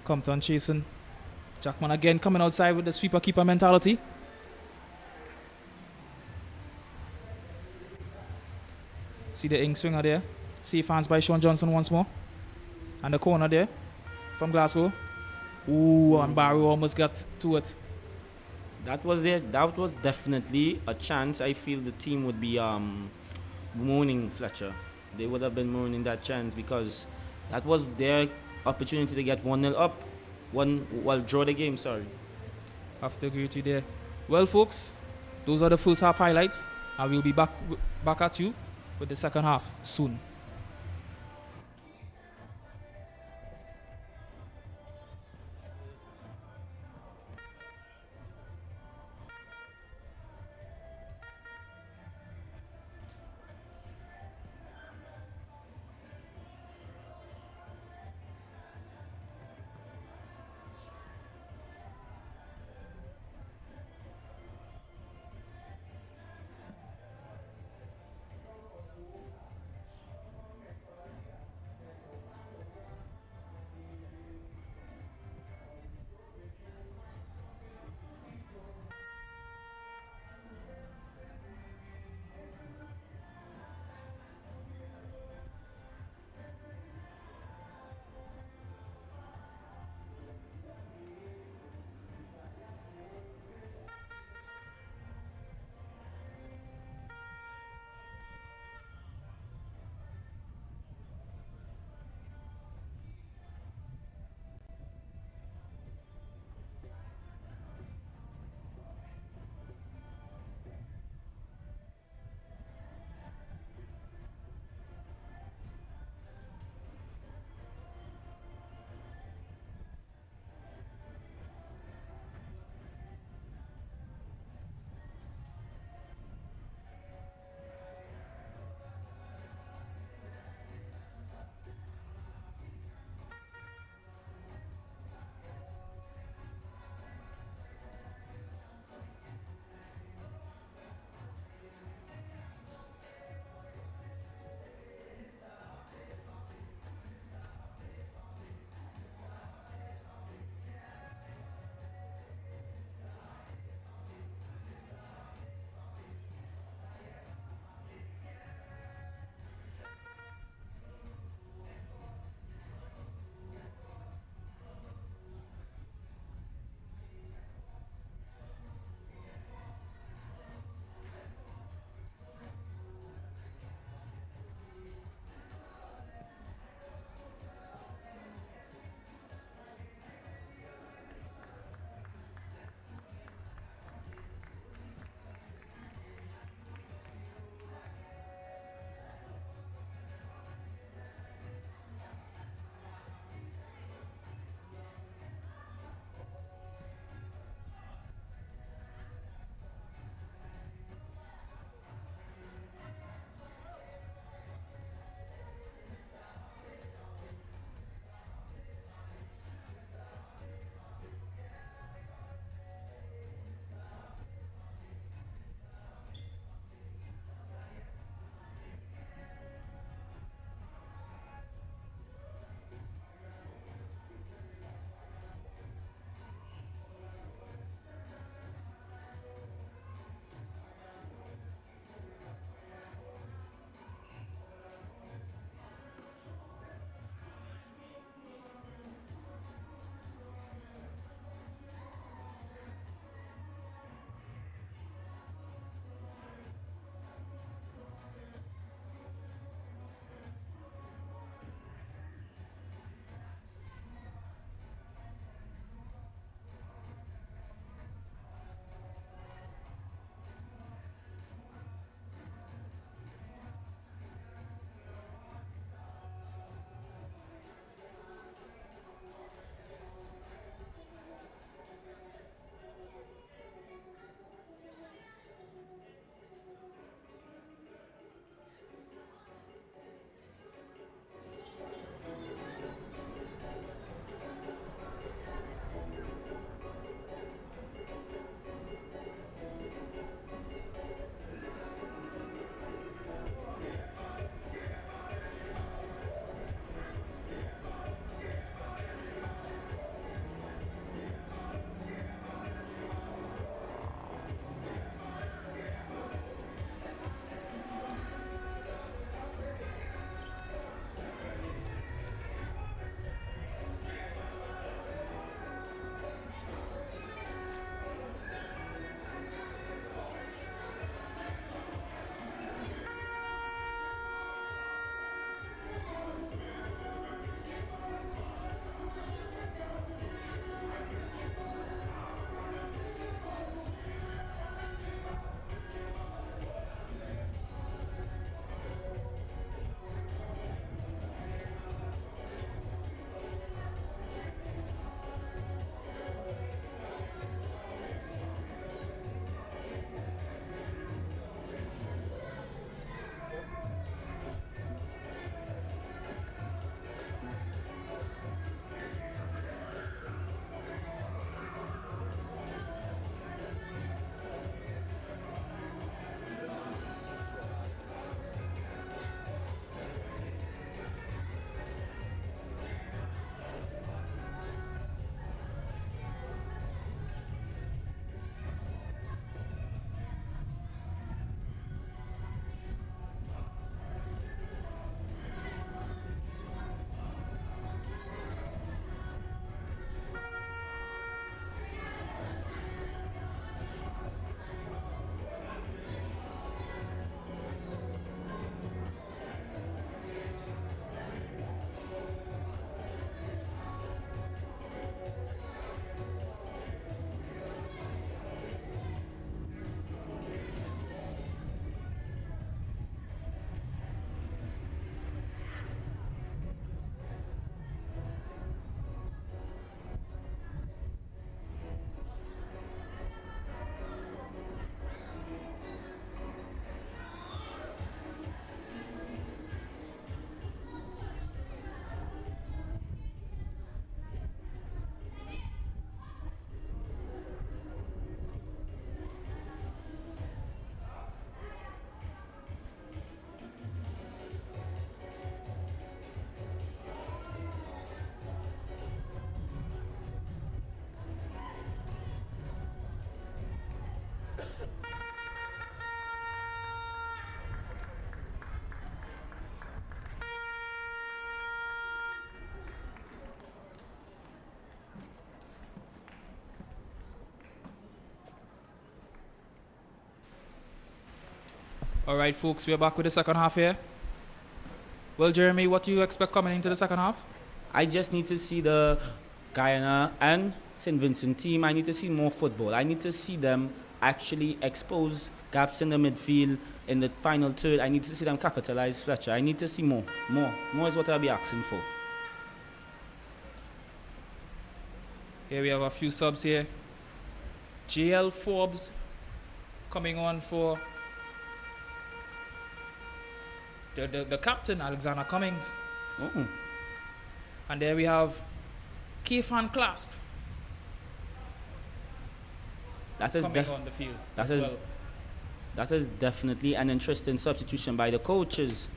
S9: Compton chasing. Jackman again coming outside with the sweeper keeper mentality. See the ink swinger there. Safe hands by Sean Johnson once more. And the corner there from Glasgow. Ooh, and Barrow almost got to it.
S8: That was definitely a chance. I feel the team would be mourning Fletcher. They would have been mourning that chance because that was their opportunity to get 1-0 up. Draw the game, sorry.
S9: Have to agree with you there. Well, folks, those are the first half highlights. And we'll be back at you with the second half soon. All right, folks, we're back with the second half here. Well, Jeremy, what do you expect coming into the second half?
S8: I just need to see the Guyana and St. Vincent team. I need to see more football. I need to see them actually expose gaps in the midfield in the final third. I need to see them capitalize, Fletcher. I need to see more. More is what I'll be asking for.
S9: Here we have a few subs here. JL Forbes coming on for the captain, Alexander Cummings.
S8: Oh.
S9: And there we have Kefan Clasp
S8: That is
S9: coming on the field
S8: that
S9: as
S8: is
S9: well.
S8: that is definitely an interesting substitution by the coaches.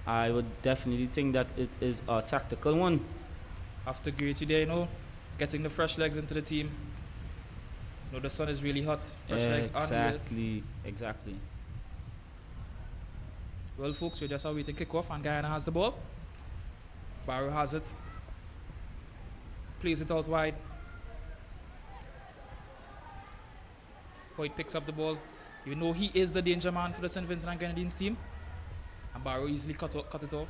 S8: I would definitely think that it is a tactical one.
S9: After great today, getting the fresh legs into the team. The sun is really hot. Fresh legs on.
S8: Exactly.
S9: Well, folks, we're just awaiting kickoff, and Guyana has the ball. Barrow has it. Plays it out wide. Hoyt picks up the ball. You know he is the danger man for the St. Vincent and Grenadines team. And Barrow easily cut it off.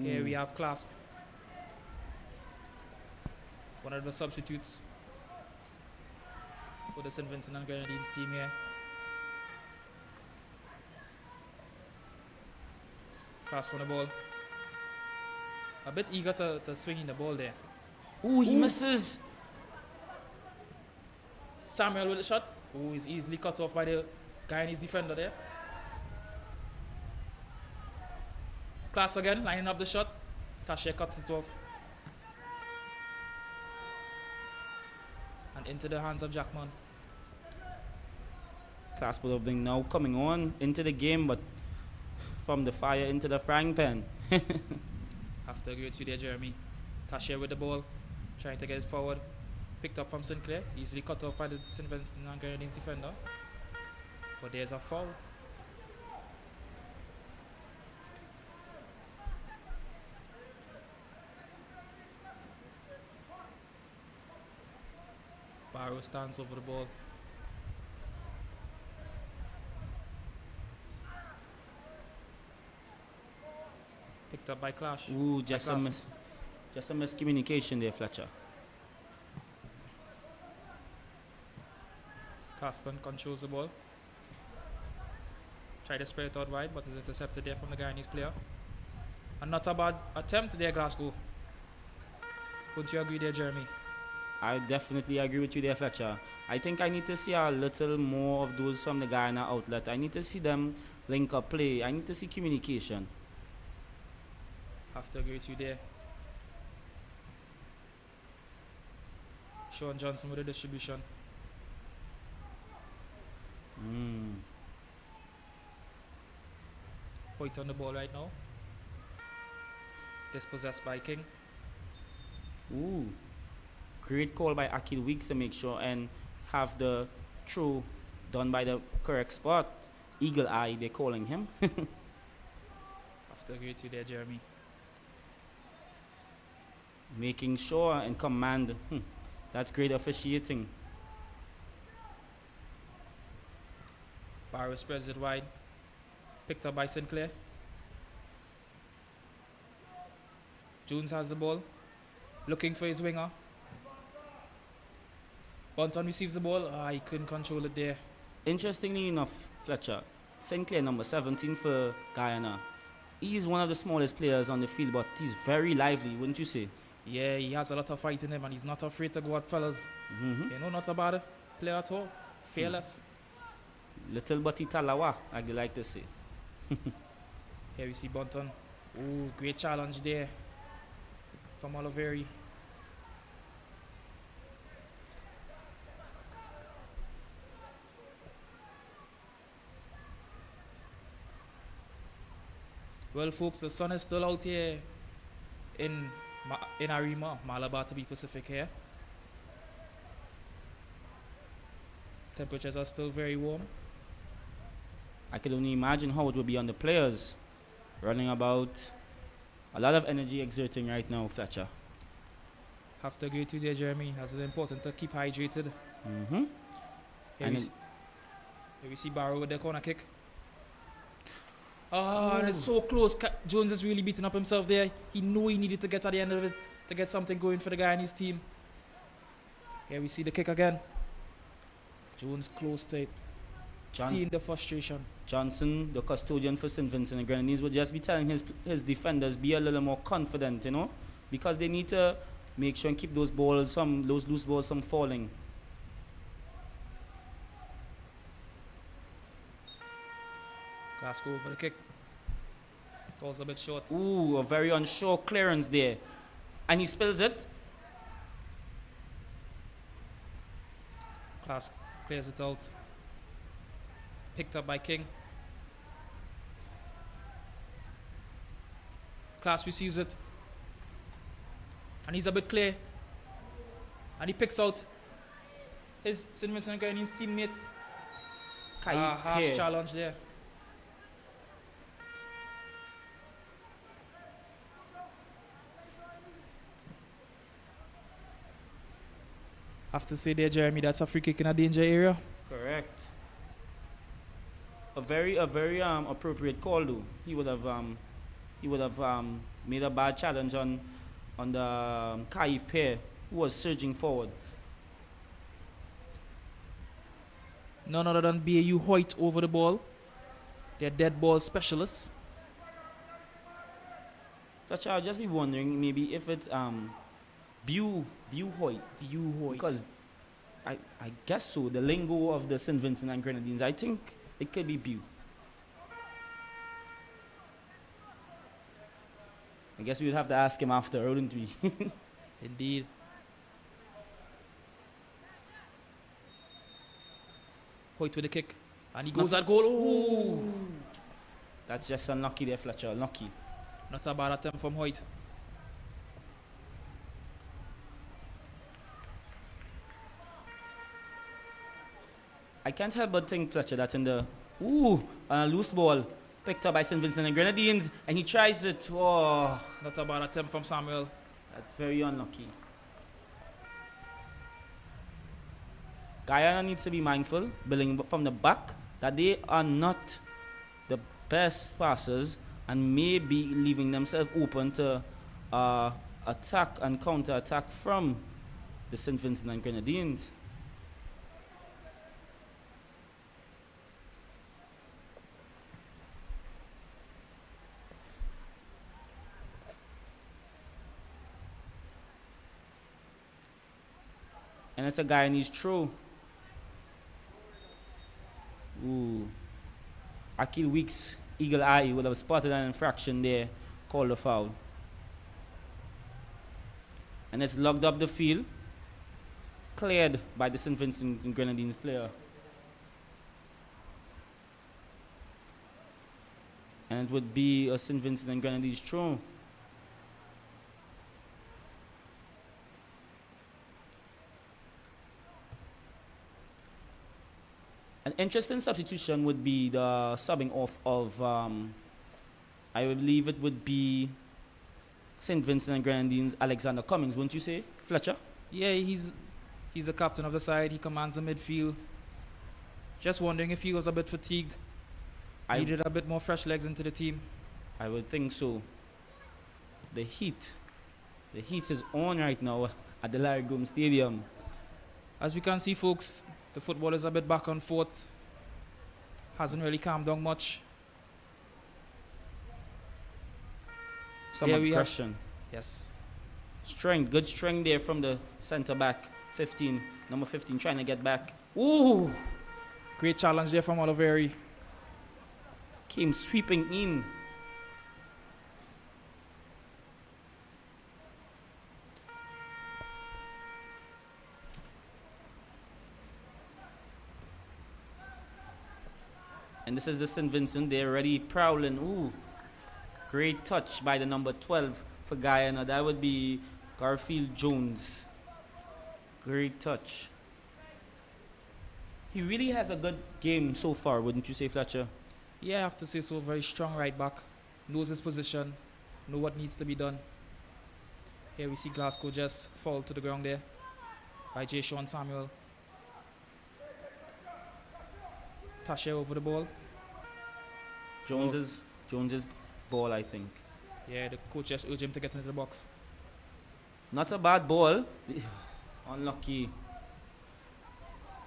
S9: Here we have Clasp. One of the substitutes for the St. Vincent and Grenadines team here. Clasp on the ball. A bit eager to swing in the ball there.
S8: Ooh, he misses.
S9: Samuel with the shot. Ooh, is easily cut off by the Guyanese defender there. Clasp again, lining up the shot. Tasha cuts it off. And into the hands of Jackman.
S8: Clasp would have been now coming on into the game, but from the fire into the frying pan.
S9: After a great few there, Jeremy. Tasha with the ball, trying to get it forward. Picked up from Sinclair, easily cut off by the St. Vincent and Grenadines defender. But there's a foul. Barrow stands over the ball. Picked up by Clash.
S8: Ooh, just a miscommunication there, Fletcher.
S9: Claspin controls the ball. Tried to spread it out wide, but is intercepted there from the Guyanese player. And not a bad attempt there, Glasgow. Would you agree there, Jeremy?
S8: I definitely agree with you there, Fletcher. I think I need to see a little more of those from the Guyana outlet. I need to see them link up play. I need to see communication.
S9: Have to agree with you there. Sean Johnson with the distribution. Hoyt on the ball right now. Dispossessed by King.
S8: Ooh. Great call by Akil Weeks to make sure and have the throw done by the correct spot. Eagle Eye, they're calling him.
S9: Have to agree with you there, Jeremy.
S8: Making sure and command. That's great officiating.
S9: Barrow spreads it wide. Picked up by Sinclair. Jones has the ball. Looking for his winger. Bunton receives the ball. He couldn't control it there.
S8: Interestingly enough, Fletcher, Sinclair, number 17 for Guyana. He's one of the smallest players on the field, but he's very lively, wouldn't you say?
S9: Yeah, he has a lot of fight in him, and he's not afraid to go at fellas. Not a bad player at all. Fearless.
S8: Little butty talawa, I'd like to say.
S9: Here we see Bunton. Ooh, great challenge there from Oliveri. Well, folks, the sun is still out here in Arima, Malabar to be specific here. Temperatures are still very warm.
S8: I can only imagine how it would be on the players. Running about, a lot of energy exerting right now, Fletcher.
S9: Have to agree with you there, Jeremy, as it's important to keep hydrated. Here
S8: And
S9: we,
S8: it-
S9: s- here we see Barrow with the corner kick. Oh, and it's so close. Jones is really beating up himself there. He knew he needed to get at the end of it to get something going for the guy in his team. Here we see the kick again. Jones close to it. Seeing the frustration.
S8: Johnson, the custodian for St. Vincent and Grenadines, would just be telling his defenders be a little more confident, you know, because they need to make sure and keep those loose balls from falling.
S9: Glasgow for the kick. Falls a bit short.
S8: Ooh, a very unsure clearance there. And he spills it.
S9: Class clears it out. Picked up by King. Class receives it. And he's a bit clear. And he picks out his St. Vincent and Grenadines teammate. Harsh
S8: Here.
S9: challenge there. Have to say there, Jeremy, that's a free kick in a danger area.
S8: Correct. A very appropriate call though. He would have made a bad challenge on the Kaif pair who was surging forward.
S9: None other than BAU Hoyt over the ball. They're dead ball specialists.
S8: Fletcher, I'll just be wondering maybe if it's Bew Hoyt. Because I guess so. The lingo of the St. Vincent and Grenadines, I think it could be Bew. I guess we would have to ask him after, wouldn't we?
S9: Indeed. Hoyt with the kick. And he goes at goal. Ooh.
S8: That's just unlucky there, Fletcher. Unlucky.
S9: Not a bad attempt from Hoyt.
S8: I can't help but think, Fletcher, that in the loose ball picked up by St. Vincent and Grenadines, and he tries it. Oh,
S9: Not a bad attempt from Samuel.
S8: that's very unlucky. Guyana needs to be mindful, building from the back, that they are not the best passers and may be leaving themselves open to attack and counter-attack from the St. Vincent and Grenadines. And it's a guy in his throw. Ooh. Akil Weeks' eagle eye would have spotted an infraction there, called a foul. And it's logged up the field, cleared by the St. Vincent and Grenadines player. And it would be a St. Vincent and Grenadines throw. An interesting substitution would be the subbing off of, I would believe it would be St. Vincent and Grenadines' Alexander Cummings, wouldn't you say, Fletcher?
S9: Yeah, he's the captain of the side. He commands the midfield. Just wondering if he was a bit fatigued. Needed a bit more fresh legs into the team.
S8: I would think so. The heat is on right now at the Larry Gomes Stadium.
S9: As we can see, folks, the football is a bit back and forth. Hasn't really calmed down much.
S8: Some
S9: Here we have-
S8: aggression.
S9: Yes.
S8: Strength, good strength there from the centre back. Number 15 trying to get back. Ooh!
S9: Great challenge there from Oliveri.
S8: Came sweeping in. And this is the St. Vincent. They're already prowling. Ooh. Great touch by the number 12 for Guyana. That would be Garfield Jones. Great touch. He really has a good game so far, wouldn't you say, Fletcher?
S9: Yeah, I have to say so. Very strong right back. Knows his position. Know what needs to be done. Here we see Glasgow just fall to the ground there by J. Sean Samuel. Tasha over the ball.
S8: Jones's ball, I think.
S9: Yeah, the coach just urged him to get into the box.
S8: Not a bad ball. Unlucky.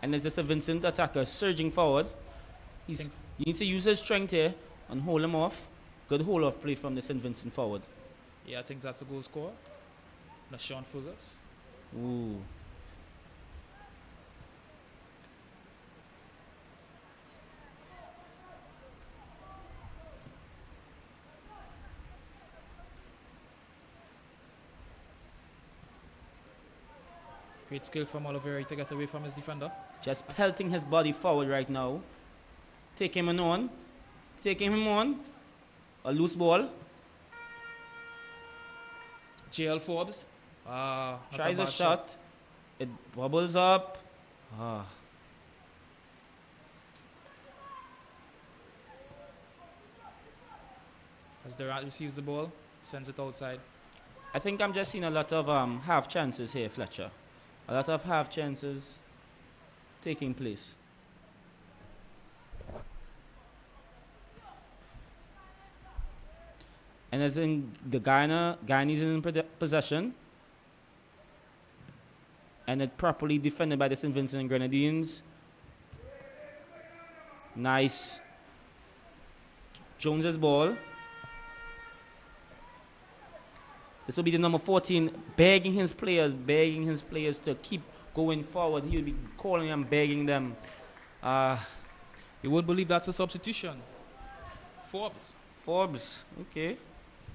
S8: And there's just a Vincent attacker surging forward. You need to use his strength here and hold him off. Good hold off play from the St. Vincent forward.
S9: Yeah, I think that's the goal scorer. That's Sean Fergus.
S8: Ooh.
S9: Great skill from Oliveri to get away from his defender.
S8: Just pelting his body forward right now. Taking him on. Taking him on. A loose ball.
S9: JL Forbes.
S8: Tries a shot. It bubbles up.
S9: As Durant receives the ball, sends it outside.
S8: I think I'm just seeing a lot of half chances here, Fletcher. A lot of half chances taking place. And as in the Guyanese in possession. And it properly defended by the St. Vincent and Grenadines. Nice. Jones's ball. This will be the number 14 begging his players to keep going forward. He will be calling and begging them.
S9: You won't believe that's a substitution. Forbes.
S8: Okay.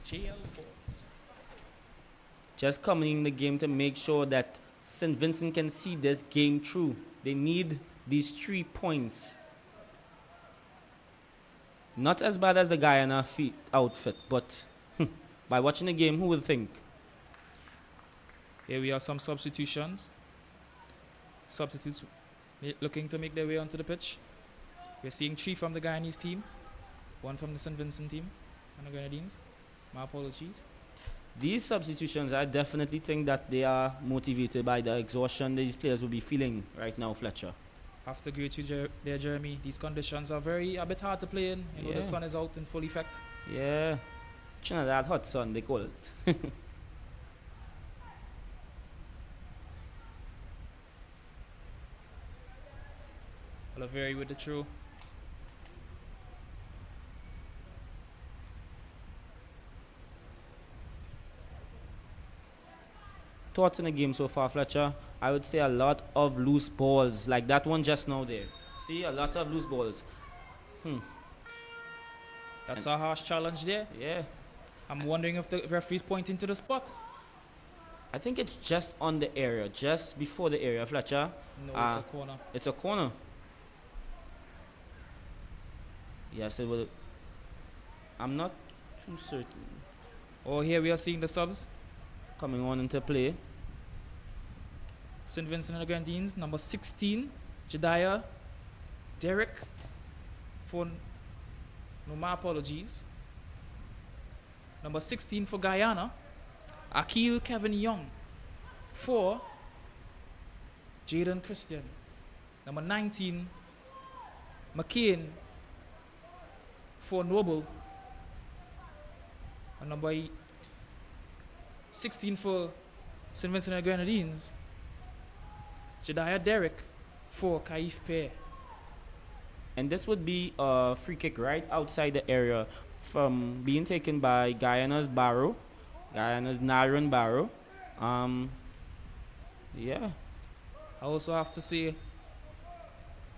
S9: JL Forbes.
S8: Just coming in the game to make sure that St. Vincent can see this game through. They need these 3 points. Not as bad as the Guyana outfit, but by watching the game, who would think?
S9: Here we have some substitutions. Substitutes looking to make their way onto the pitch. We're seeing 3 from the Guyanese team, 1 from the St. Vincent team, and the Grenadines. My apologies.
S8: These substitutions, I definitely think that they are motivated by the exhaustion these players will be feeling right now, Fletcher.
S9: After grade 2 there, Jeremy, these conditions are a bit hard to play in. You know, the sun is out in full effect.
S8: Yeah. Trinidad hot sun, they call it.
S9: Oliveri with the throw.
S8: Thoughts in the game so far, Fletcher? I would say a lot of loose balls, like that one just now there. See, a lot of loose balls.
S9: That's a harsh challenge there.
S8: Yeah.
S9: I'm wondering if the referee's pointing to the spot.
S8: I think it's just on the area, just before the area, Fletcher.
S9: No, it's a corner.
S8: It's a corner. Yes, it will. I'm not too certain.
S9: Oh, here we are seeing the subs.
S8: Coming on into play.
S9: St. Vincent and the Grenadines, number 16, Jediah, Derek, my apologies. Number 16 for Guyana, Akil Kevin Young. 4, Jaden Christian. Number 19, McCain for Noble. And number 16 for St. Vincent and the Grenadines, Jediah Derek for Kaif Pair.
S8: And this would be a free kick right outside the area from being taken by Guyana's Naran Barrow. Yeah.
S9: I also have to say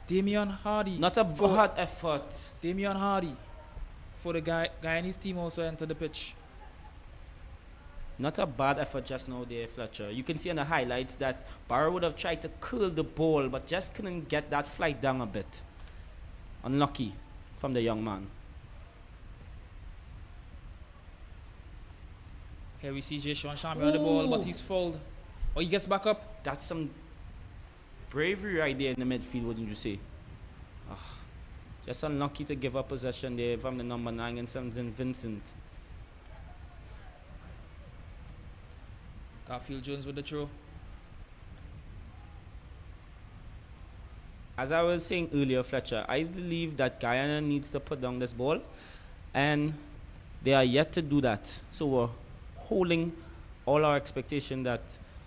S9: Damian Hardy.
S8: Not a bad effort.
S9: Damian Hardy for the Guyanese team also entered the pitch.
S8: Not a bad effort just now there, Fletcher. You can see in the highlights that Barrow would have tried to curl the ball, but just couldn't get that flight down a bit. Unlucky from the young man.
S9: Here we see Jay Sean Champion on the ball, but he's fouled. Oh, he gets back up.
S8: That's some bravery right there in the midfield, wouldn't you say? Just unlucky to give up possession there from the number 9 and St. Vincent.
S9: Garfield Jones with the throw.
S8: as I was saying earlier, Fletcher, I believe that Guyana needs to put down this ball, and they are yet to do that. So we're holding all our expectation that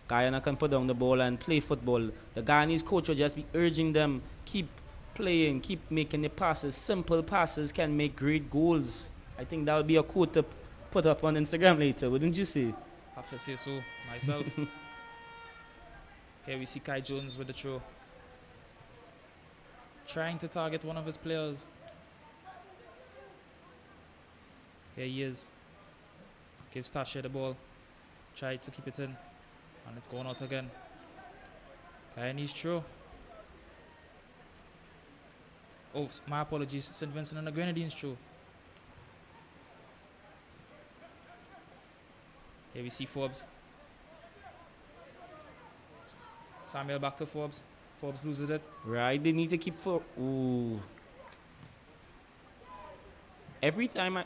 S8: Guyana can put down the ball and play football. The Guyanese coach will just be urging them, keep playing, keep making the passes. Simple passes can make great goals. I think that would be a quote to put up on Instagram later, wouldn't you say?
S9: Have to say so myself. Here we see Kai Jones with the throw. Trying to target one of his players. Here he is. Gives Tasha the ball. Tried to keep it in. And it's going out again. Guyanese throw. Oh, my apologies. St. Vincent and the Grenadines throw. Here we see Forbes. Samuel back to Forbes. Forbes loses it.
S8: Right, they need to keep for. Ooh. Every time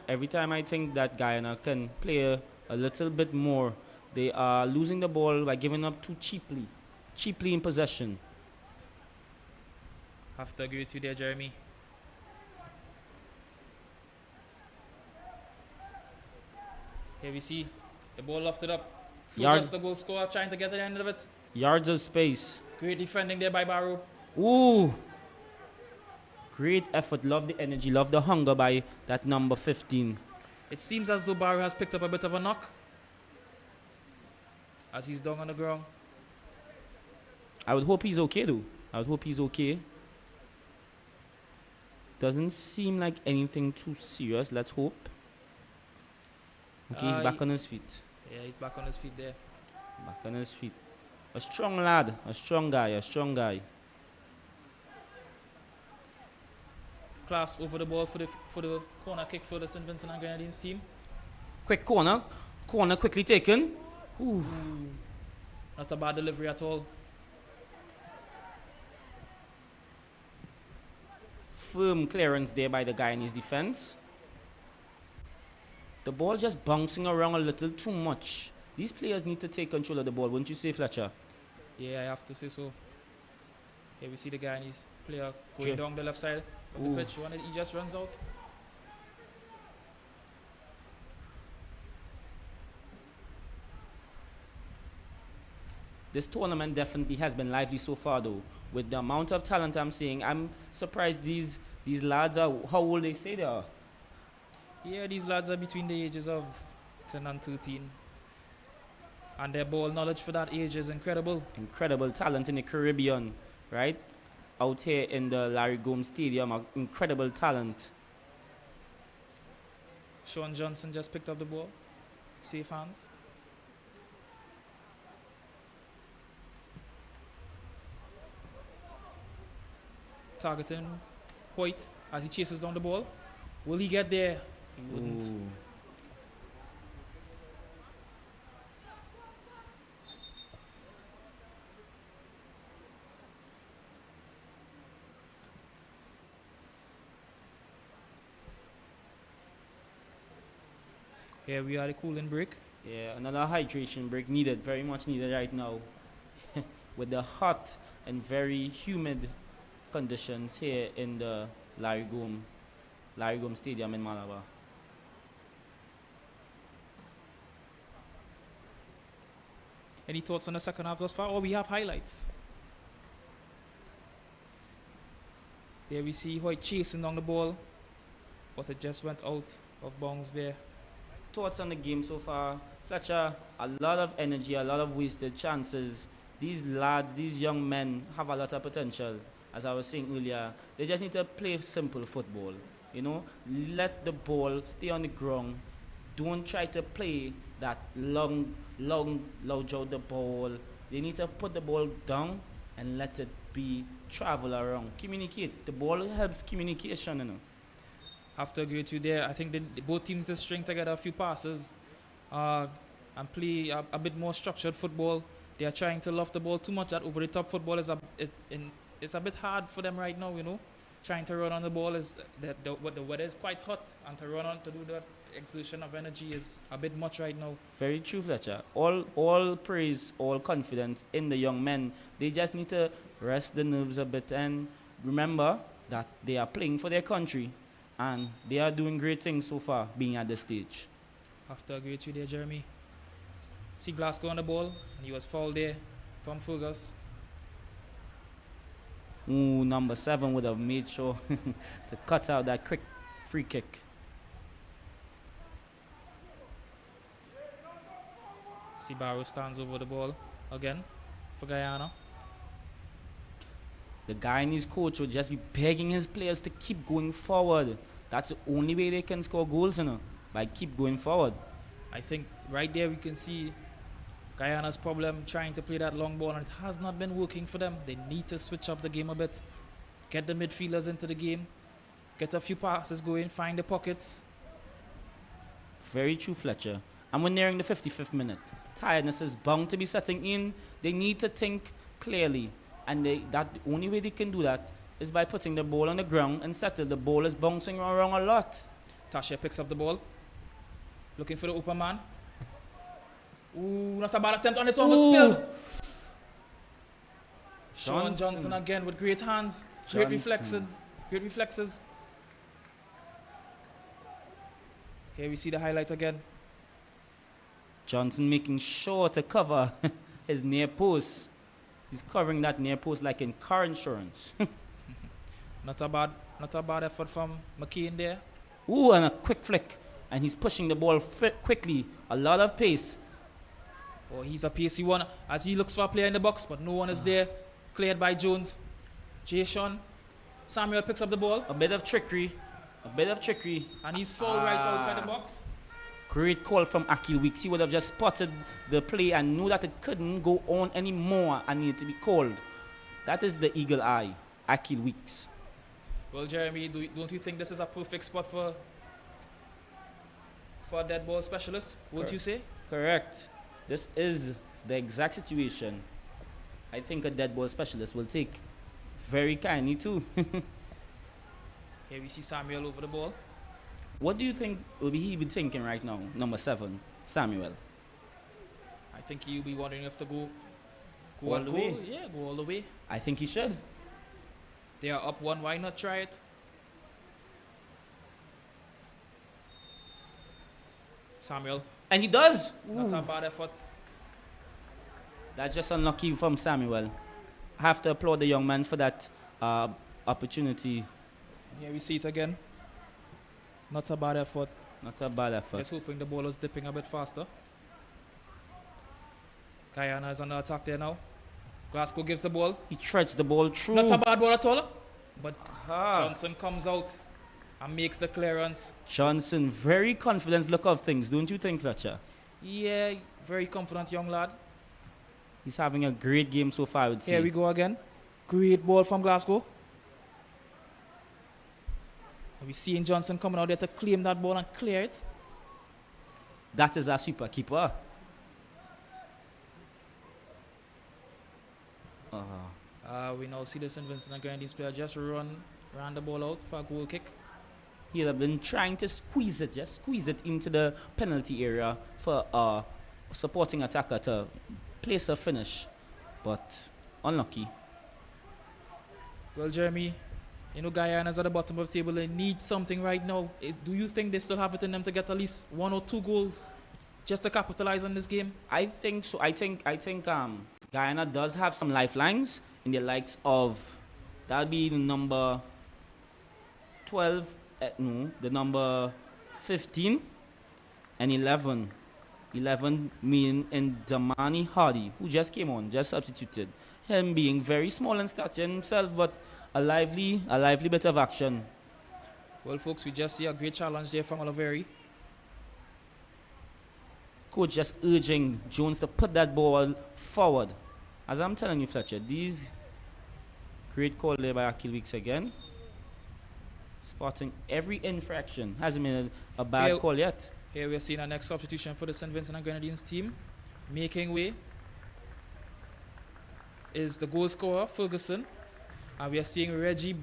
S8: I think that Guyana can play a little bit more, they are losing the ball by giving up too cheaply in possession.
S9: Have to agree with you there, Jeremy. Here we see the ball lofted up. Focus the goal scorer, trying to get to the end of it.
S8: Yards of space.
S9: Great defending there by Barrow.
S8: Ooh. Great effort. Love the energy. Love the hunger by that number 15.
S9: It seems as though Barrow has picked up a bit of a knock as he's down on the ground.
S8: I would hope he's okay though. I would hope he's okay. Doesn't seem like anything too serious. Let's hope. Okay, he's back on his feet.
S9: Yeah, he's back on his feet there.
S8: Back on his feet. A strong lad. A strong guy.
S9: Clasp over the ball for the corner kick for the St. Vincent and Grenadines team.
S8: Quick corner. Corner quickly taken. Ooh.
S9: Not a bad delivery at all.
S8: Firm clearance there by the Guyanese defense. The ball just bouncing around a little too much. These players need to take control of the ball, wouldn't you say, Fletcher?
S9: Yeah, I have to say so. Here we see the Guyanese player going down the left side of the pitch. He just runs out.
S8: This tournament definitely has been lively so far, though. With the amount of talent I'm seeing, I'm surprised these lads are, how old they say they are.
S9: Yeah, these lads are between the ages of 10 and 13. And their ball knowledge for that age is incredible.
S8: Incredible talent in the Caribbean, right? Out here in the Larry Gomes Stadium, incredible talent.
S9: Sean Johnson just picked up the ball. Safe hands. Targeting Hoyt as he chases down the ball. Will he get there? He wouldn't.
S8: Ooh.
S9: Here we are, the cooling break.
S8: Yeah, another hydration break needed, very much needed right now. With the hot and very humid conditions here in the Larry Gomes Stadium in Malabar.
S9: Any thoughts on the second half thus far? Or we have highlights. There we see Hoyt chasing down the ball, but it just went out of bounds there.
S8: Thoughts on the game so far? Fletcher, a lot of energy, a lot of wasted chances. These lads, these young men have a lot of potential. As I was saying earlier, they just need to play simple football. You know, let the ball stay on the ground. Don't try to play that long out the ball. They need to put the ball down and let it be travel around. Communicate. The ball helps communication, you know.
S9: Have to agree with you there. I think both teams just string together a few passes and play a bit more structured football. They are trying to loft the ball too much. That over-the-top football it's a bit hard for them right now, you know. Trying to run on the ball is the weather is quite hot, and to run on to do that exertion of energy is a bit much right now.
S8: Very true, Fletcher. All praise, all confidence in the young men. They just need to rest the nerves a bit and remember that they are playing for their country, and they are doing great things so far, being at this stage.
S9: Have to agree with you there, Jeremy. See Glasgow on the ball, and he was fouled there from Fergus.
S8: Ooh, number 7 would have made sure to cut out that quick free kick.
S9: See Barrow stands over the ball again for Guyana.
S8: The Guyanese coach would just be begging his players to keep going forward. That's the only way they can score goals, by keep going forward.
S9: I think right there we can see Guyana's problem trying to play that long ball, and it has not been working for them. They need to switch up the game a bit, get the midfielders into the game, get a few passes going, find the pockets.
S8: Very true, Fletcher. And we're nearing the 55th minute. Tiredness is bound to be setting in. They need to think clearly. And the only way they can do that is by putting the ball on the ground and settle. The ball is bouncing around a lot.
S9: Tasha picks up the ball, looking for the open man. Ooh, not a bad attempt on the Thomas spill. Sean Johnson again with great hands, great reflexes. Here we see the highlight again.
S8: Johnson making sure to cover his near post. He's covering that near post like in car insurance.
S9: Not a bad effort from McKean there.
S8: Ooh, and a quick flick. And he's pushing the ball quickly. A lot of pace.
S9: Oh, he's a pacey one as he looks for a player in the box, but no one is there. Cleared by Jones. Jason Samuel picks up the ball.
S8: A bit of trickery.
S9: And he's fouled right outside the box.
S8: Great call from Akil Weeks. He would have just spotted the play and knew that it couldn't go on anymore and needed to be called. That is the eagle eye, Akil Weeks.
S9: Well, Jeremy, don't you think this is a perfect spot for a dead ball specialist? Wouldn't you say?
S8: Correct. This is the exact situation I think a dead ball specialist will take very kindly too.
S9: Here we see Samuel over the ball.
S8: What do you think will he be thinking right now, number 7, Samuel?
S9: I think he'll be wondering if to go
S8: all the way.
S9: Yeah, go all the way.
S8: I think he should.
S9: They are up 1, why not try it? Samuel.
S8: And he does.
S9: Not a bad effort.
S8: That's just unlucky from Samuel. I have to applaud the young man for that opportunity.
S9: Here we see it again. Not a bad effort.
S8: Just
S9: hoping the ball was dipping a bit faster. Guyana is under attack there now. Glasgow gives the ball.
S8: He threads the ball through.
S9: Not a bad ball at all. But Johnson comes out and makes the clearance.
S8: Johnson, very confident look of things, don't you think, Fletcher?
S9: Yeah, very confident young lad.
S8: He's having a great game so far, I would say.
S9: Here we go again. Great ball from Glasgow. And we're seeing Johnson coming out there to claim that ball and clear it.
S8: That is our super keeper.
S9: We now see the St. Vincent and Grenadines player just ran the ball out for a goal kick.
S8: He'll have been trying to squeeze it into the penalty area for a supporting attacker to place a finish, but unlucky.
S9: Well, Jeremy, you know Guyana's at the bottom of the table. They need something right now. Do you think they still have it in them to get at least 1 or 2 goals just to capitalize on this game?
S8: I think so. I think Guyana does have some lifelines in the likes of, that'll be the number 12, the number 15 and 11. 11 mean in Damani Hardy, who just came on, just substituted. Him being very small in stature himself, but a lively bit of action.
S9: Well, folks, we just see a great challenge there from Oliveri.
S8: Coach just urging Jones to put that ball forward. As I'm telling you, Fletcher, these great call there by Akil Weeks again. Spotting every infraction. Hasn't been a bad call yet.
S9: Here we're seeing our next substitution for the St. Vincent and Grenadines team. Making way is the goal scorer, Ferguson. And we are seeing Reggie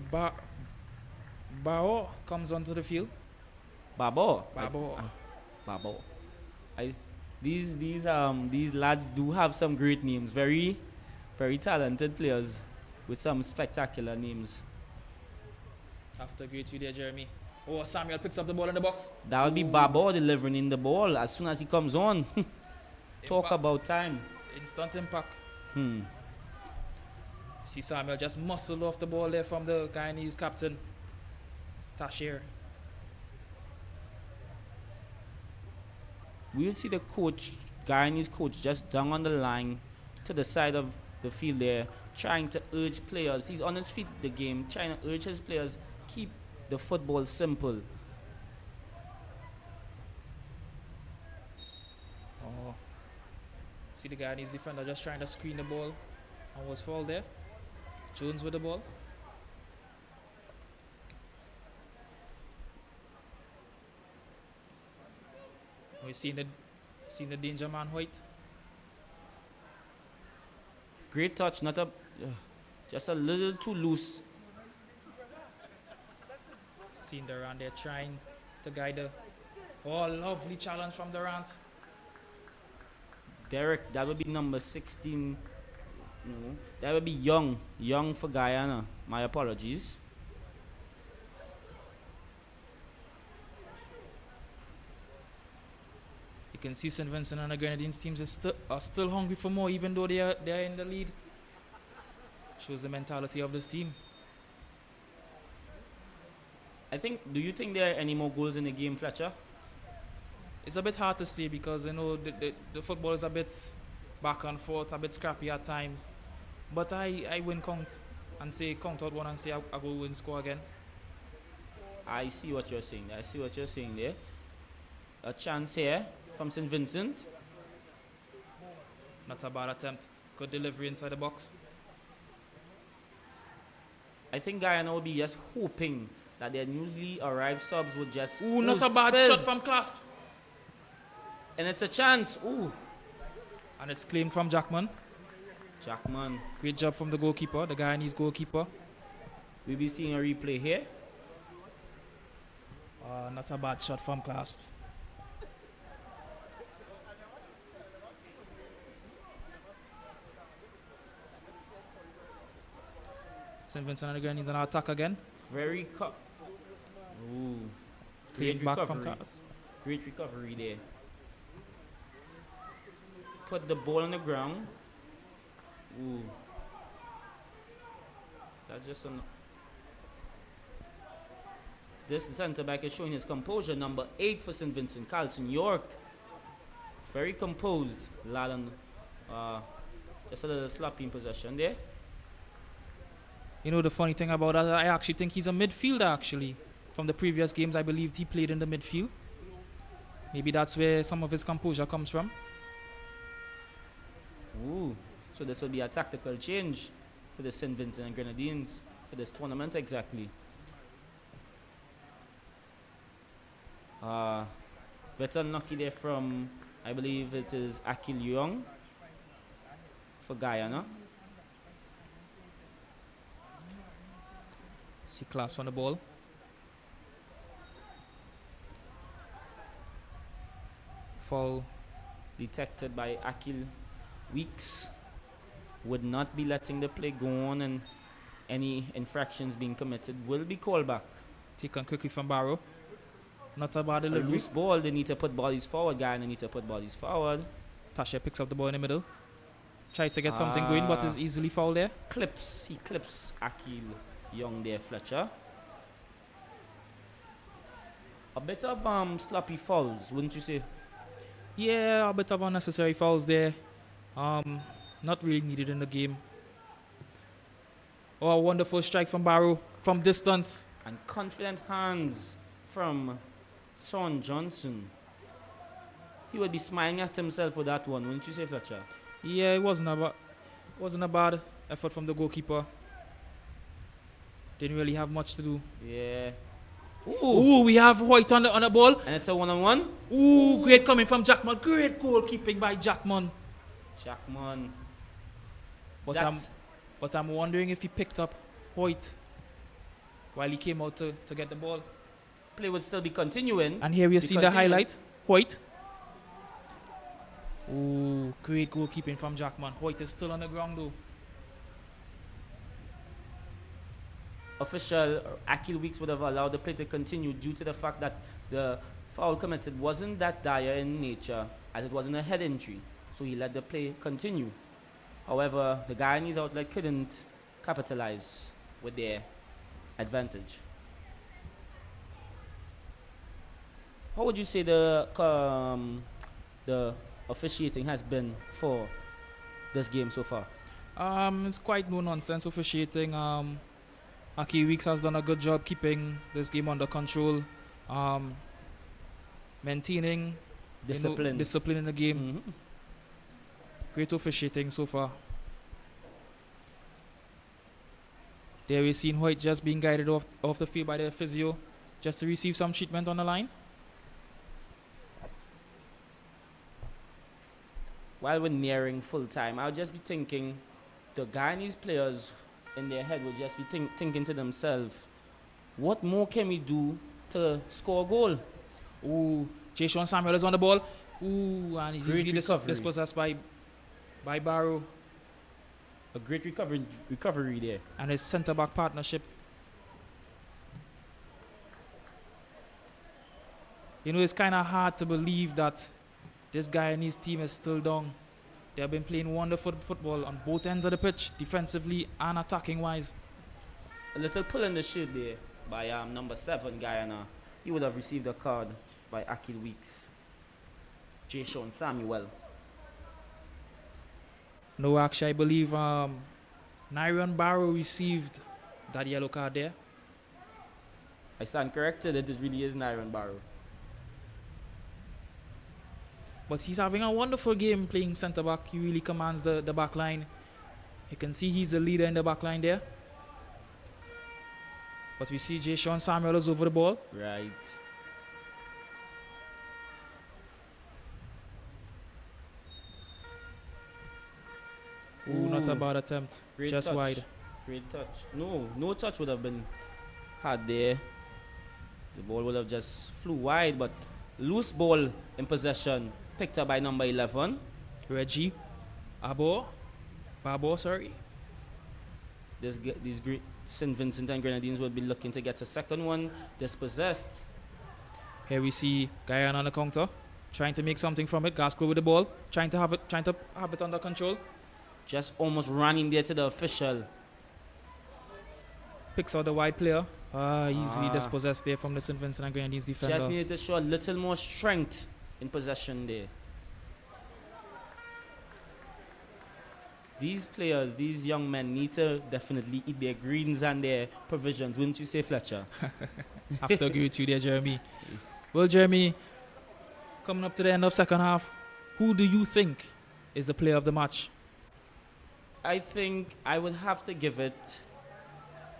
S9: Bao comes onto the field.
S8: Babo. These lads do have some great names. Very, very talented players with some spectacular names.
S9: Have to agree with you there, Jeremy. Oh, Samuel picks up the ball in the box.
S8: That would be Babo delivering in the ball as soon as he comes on. Talk
S9: Impact.
S8: about time.
S9: Instant impact. See Samuel just muscle off the ball there from the Guyanese captain, Tashir.
S8: We'll see the coach, Guyanese coach, just down on the line to the side of the field there, trying to urge players. He's on his feet the game, trying to urge his players, keep the football simple.
S9: Oh. See the Guyanese defender just trying to screen the ball. And was fouled there. Jones with the ball. We've seen the danger man White.
S8: Great touch, not a, just a little too loose.
S9: Seen Durant there trying to guide the. Oh, lovely challenge from Durant.
S8: Derek, that would be number 16. No, that would be Young for Guyana. My apologies.
S9: You can see St. Vincent and the Grenadines teams are still hungry for more, even though they are in the lead. Shows the mentality of this team.
S8: Do you think there are any more goals in the game, Fletcher?
S9: It's a bit hard to say because the football is a bit back and forth, a bit scrappy at times. But I win count and say count out one and say I go win score again.
S8: I see what you're saying. There. A chance here from St. Vincent.
S9: Not a bad attempt. Good delivery inside the box.
S8: I think Guyana will be just hoping that their newly arrived subs would just.
S9: Ooh, not a bad shot from Clasp.
S8: And it's a chance. Ooh.
S9: And it's claimed from Jackman. Great job from the goalkeeper, the Guyanese goalkeeper.
S8: We'll be seeing a replay here.
S9: Not a bad shot from Clasp. St. Vincent and the Grenadines on attack again.
S8: Ooh.
S9: Clean back from Clasp.
S8: Great recovery there. Put the ball on the ground. Ooh. That's just an. This centre back is showing his composure. Number 8 for St. Vincent, Carlson York. Very composed, lad. Just a little sloppy in possession there.
S9: You know the funny thing about that, I actually think he's a midfielder actually. From the previous games, I believed he played in the midfield. Maybe that's where some of his composure comes from.
S8: Ooh, so this will be a tactical change for the St. Vincent and Grenadines for this tournament exactly. Bit unlucky there from, I believe it is Akil Young for Guyana.
S9: See Clasp on the ball. Foul
S8: Detected by Akil Weeks. Would not be letting the play go on, and any infractions being committed will be called back.
S9: Taken quickly from Barrow. Not a bad
S8: A
S9: delivery.
S8: loose ball, they need to put bodies forward. Guyana need to put bodies forward.
S9: Tasha picks up the ball in the middle. Tries to get something going, but is easily fouled there.
S8: He clips Akil Young there, Fletcher. A bit of sloppy fouls, wouldn't you say?
S9: Yeah, a bit of unnecessary fouls there. Not really needed in the game. Oh, a wonderful strike from Barrow from distance.
S8: And confident hands from Son Johnson. He would be smiling at himself for that one, wouldn't you say, Fletcher?
S9: Yeah, it wasn't a bad effort from the goalkeeper. Didn't really have much to do.
S8: Yeah.
S9: Ooh, we have White on the ball.
S8: And it's a one-on-one.
S9: Ooh, great coming from Jackman. Great goalkeeping by Jackman. But I'm wondering if he picked up White while he came out to get the ball.
S8: Play would still be continuing.
S9: And here we see the highlight. White. Ooh, great goalkeeping from Jackman. White is still on the ground though.
S8: official Akil Weeks would have allowed the play to continue due to the fact that the foul committed wasn't that dire in nature, as it wasn't a head injury. So he let the play continue. However, the Guyanese outlet couldn't capitalize with their advantage. How would you say the officiating has been for this game so far?
S9: It's quite no nonsense officiating. Aki Weeks has done a good job keeping this game under control, maintaining discipline in the game.
S8: Mm-hmm.
S9: Great officiating so far. There we seen Hoyt just being guided off the field by the physio just to receive some treatment on the line.
S8: While we're nearing full time, I'll just be thinking the Guyanese players in their head will just be thinking to themselves, what more can we do to score a goal?
S9: Ooh, Jason Samuel is on the ball. Ooh, and he's
S8: Great
S9: easily
S8: recovery.
S9: dispossessed by Barrow
S8: A great recovery there.
S9: and his centre-back partnership. You know, it's kind of hard to believe that this Guyanese team is still down. They have been playing wonderful football on both ends of the pitch, defensively and attacking-wise.
S8: A little pull in the shield there by number 7 Guyana. He would have received a card by Akil Weeks. Jason Samuel.
S9: No, actually, I believe Nyron Barrow received that yellow card there.
S8: I stand corrected, it really is Nyron Barrow.
S9: But he's having a wonderful game playing centre-back. He really commands the back line. You can see he's the leader in the back line there. But we see Jason Samuel is over the ball.
S8: Right.
S9: Ooh, not a bad attempt.
S8: Great
S9: Just
S8: touch.
S9: wide.
S8: Great touch. No touch would have been had there. The ball would have just flew wide, but loose ball in possession, picked up by number 11.
S9: Reggie. Barbour, sorry.
S8: These great St. Vincent and Grenadines will be looking to get a second one dispossessed.
S9: Here we see Guyana on the counter, trying to make something from it. Gasco with the ball, trying to have it under control.
S8: Just almost running there to the official.
S9: Picks out the wide player. Easily dispossessed there from the St. Vincent and Grenadines defender.
S8: Just needed to show a little more strength in possession there. These players, these young men need to definitely eat their greens and their provisions, wouldn't you say, Fletcher?
S9: Have to agree with you there, Jeremy. Well, Jeremy, coming up to the end of second half, who do you think is the player of the match?
S8: I think I would have to give it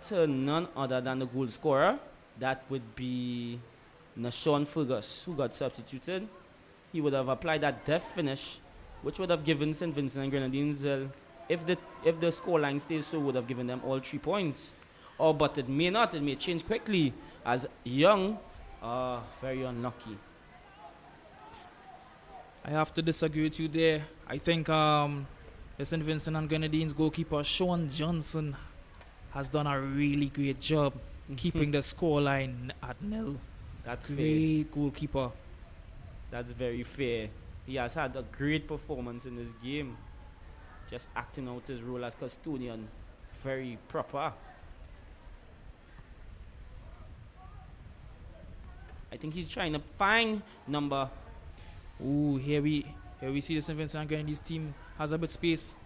S8: to none other than the goal scorer. That would be Nashawn Fergus, who got substituted. He would have applied that deft finish, which would have given St. Vincent and Grenadines, if the scoreline stays so, would have given them all 3 points. Oh, but it may not. It may change quickly. As Young, very unlucky.
S9: I have to disagree with you there. I think the St. Vincent and Grenadines goalkeeper, Sean Johnson, has done a really great job keeping the scoreline at 0.
S8: That's fair.
S9: Great goalkeeper.
S8: That's very fair. He has had a great performance in this game. Just acting out his role as custodian. Very proper. I think he's trying to find number.
S9: Ooh, here we see the St. Vincent and Grenadines team has a bit space.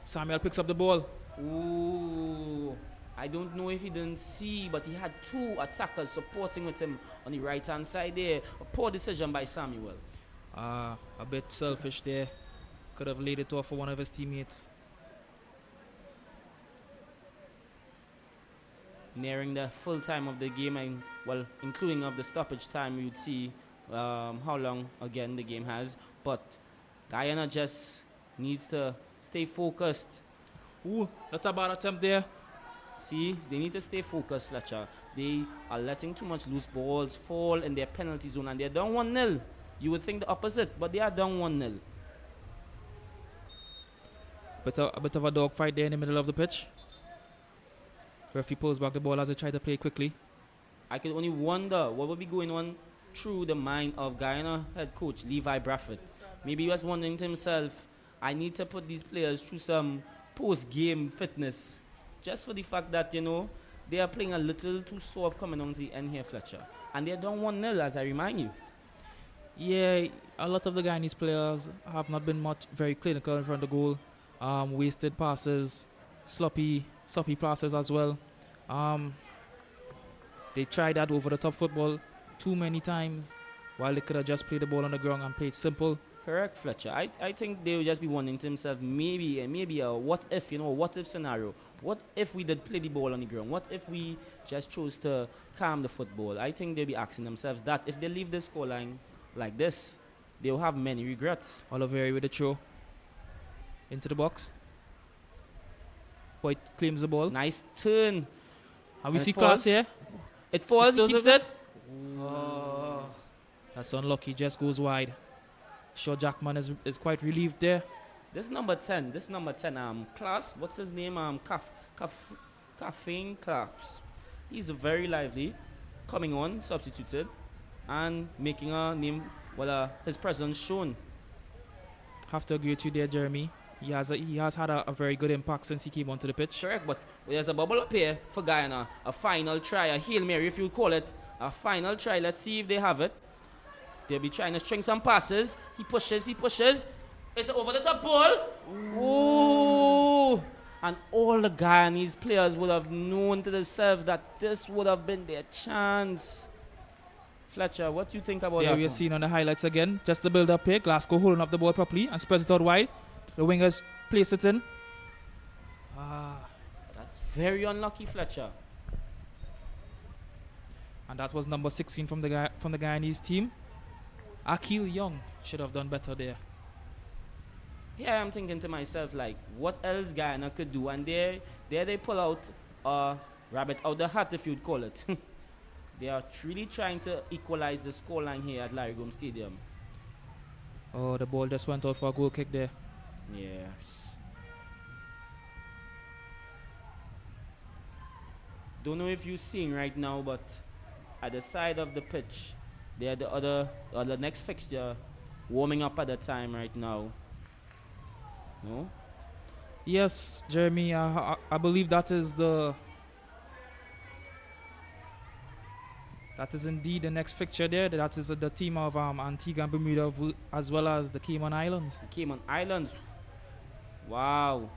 S9: Samuel picks up the ball.
S8: Ooh, I don't know if he didn't see, but he had 2 attackers supporting with him on the right-hand side there. A poor decision by Samuel.
S9: A bit selfish there. Could have laid it off for one of his teammates.
S8: Nearing the full time of the game, and well, including of the stoppage time, you'd see how long again the game has. But Guyana just needs to stay focused.
S9: Ooh, not a bad attempt there.
S8: See, they need to stay focused, Fletcher. They are letting too much loose balls fall in their penalty zone, and they're down 1-0. You would think the opposite, but they are down 1-0.
S9: A bit of a dogfight there in the middle of the pitch. Referee pulls back the ball as they try to play quickly.
S8: I could only wonder what would be going on through the mind of Guyana head coach Levi Bradford. Maybe he was wondering to himself, I need to put these players through some post-game fitness. Just for the fact that, they are playing a little too soft coming on to the end here, Fletcher. And they're down 1-0, as I remind you.
S9: Yeah, a lot of the Guyanese players have not been very clinical in front of the goal. Wasted passes, sloppy passes as well. They tried that over-the-top football too many times while they could have just played the ball on the ground and played simple.
S8: Correct, Fletcher. I think they would just be wondering to themselves, maybe a what if, what if scenario. What if we did play the ball on the ground? What if we just chose to calm the football? I think they'll be asking themselves that. If they leave the scoreline like this, they'll have many regrets.
S9: Oliveri with the throw into the box. White claims the ball.
S8: Nice turn.
S9: And we see class here.
S8: It falls, he keeps it.
S9: Oh. That's unlucky, just goes wide. Sure, Jackman is quite relieved there.
S8: This number 10, Class, what's his name? Caffeine Claps. He's very lively, coming on, substituted, and making a name, his presence shown.
S9: Have to agree with you there, Jeremy. He has had a very good impact since he came onto the pitch.
S8: Correct, but there's a bubble up here for Guyana. A final try, a Hail Mary if you call it. A final try, let's see if they have it. They'll be trying to string some passes. He pushes. It's an over-the-top ball. Ooh! And all the Guyanese players would have known to themselves that this would have been their chance. Fletcher, what do you think about that?
S9: Yeah, we are seeing on the highlights again. Just the build-up here. Glasgow holding up the ball properly and spreads it out wide. The wingers place it in.
S8: That's very unlucky, Fletcher.
S9: And that was number 16 from the Guyanese team. Akil Young should have done better there.
S8: Yeah, I'm thinking to myself, what else Guyana could do? And there they pull out a rabbit out the hat, if you'd call it. They are really trying to equalize the scoreline here at Larry Gomes Stadium.
S9: Oh, the ball just went out for a goal kick there.
S8: Yes. Don't know if you're seeing right now, but at the side of the pitch, there the next fixture warming up at the time right now. No?
S9: Yes, Jeremy, I believe that is indeed the next fixture there. That is the team of Antigua and Bermuda as well as the Cayman Islands.
S8: The Cayman Islands. Wow.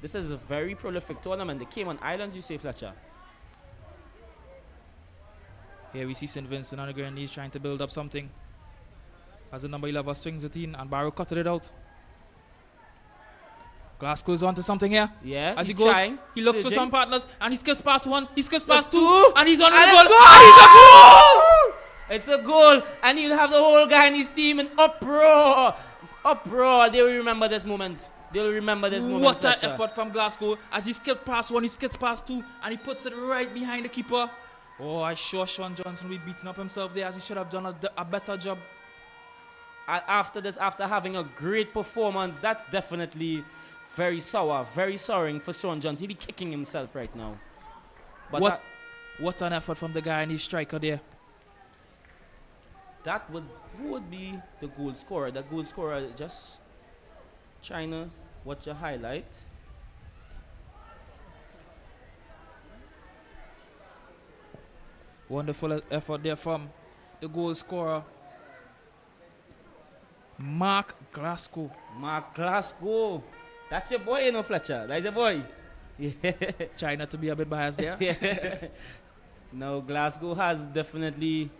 S8: This is a very prolific tournament. The Cayman Islands, you say, Fletcher?
S9: Here we see St. Vincent and the Grenadines trying to build up something. As the number 11 swings it in and Barrow cutted it out. Glass goes on to something here.
S8: Yeah,
S9: as he
S8: he's
S9: goes,
S8: trying.
S9: he looks for
S8: Surging.
S9: some partners and he skips past one, he skips past two,
S8: two,
S9: and he's on the
S8: and
S9: goal.
S8: it's
S9: And he's a goal!
S8: It's a goal, and he'll have the whole Guyanese team in uproar. Uproar. They will remember this moment.
S9: What an effort from Glasgow. As he skipped past one, he skips past two, and he puts it right behind the keeper. Oh, I'm sure Sean Johnson will be beating up himself there, as he should have done a better job.
S8: After having a great performance, that's definitely very souring for Sean Johnson. He'll be kicking himself right now. But
S9: what an effort from the Guyanese striker there.
S8: Who would be the goal scorer? The goal scorer, just trying to watch a highlight.
S9: Wonderful effort there from the goal scorer, Mark Glasgow.
S8: Mark Glasgow. That's your boy, Fletcher. That's your boy. Yeah.
S9: Try not to be a bit biased there.
S8: Yeah. No, Glasgow has definitely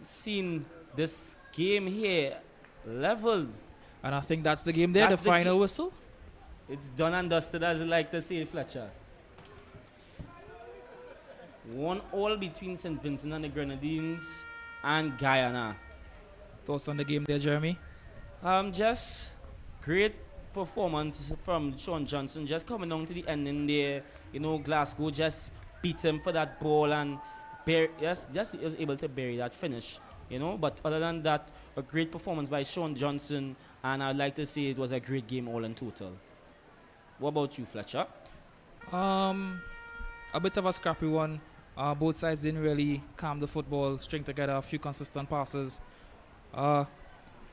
S8: seen this game here leveled.
S9: And I think that's the game there, the final whistle.
S8: It's done and dusted, as you like to say, Fletcher. 1-1 between St. Vincent and the Grenadines and Guyana.
S9: Thoughts on the game there, Jeremy?
S8: Just great performance from Sean Johnson, just coming down to the end in there. Glasgow just beat him for that ball and he was able to bury that finish. But other than that, a great performance by Sean Johnson, and I'd like to say it was a great game all in total. What about you, Fletcher?
S9: I a bit of a scrappy one. Both sides didn't really calm the football, string together a few consistent passes. I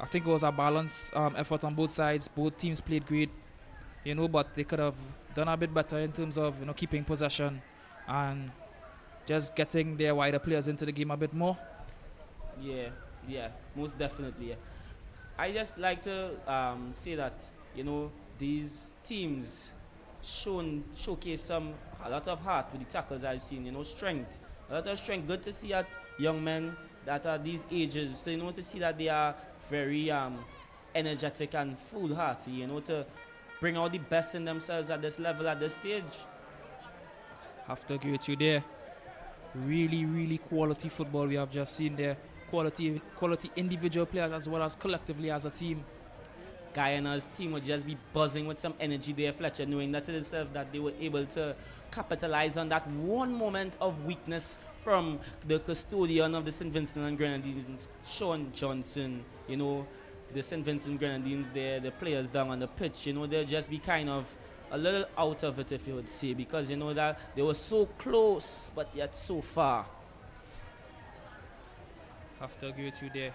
S9: think it was a balanced effort on both sides. Both teams played great, but they could have done a bit better in terms of keeping possession and just getting their wider players into the game a bit more.
S8: Yeah, most definitely. Yeah. I just like to say that these teams showcase a lot of heart with the tackles I've seen. Strength, a lot of strength. Good to see that young men that are these ages. So to see that they are very energetic and full-hearted. To bring out the best in themselves at this level, at this stage.
S9: Have to agree with you there. Really, really quality football we have just seen there. Quality individual players as well as collectively as a team.
S8: Guyana's team would just be buzzing with some energy there, Fletcher, knowing that in itself that they were able to capitalize on that one moment of weakness from the custodian of the St. Vincent and Grenadines, Sean Johnson. The St. Vincent Grenadines there, the players down on the pitch, they'll just be kind of a little out of it, if you would say, because that they were so close but yet so far.
S9: Have to agree with you there.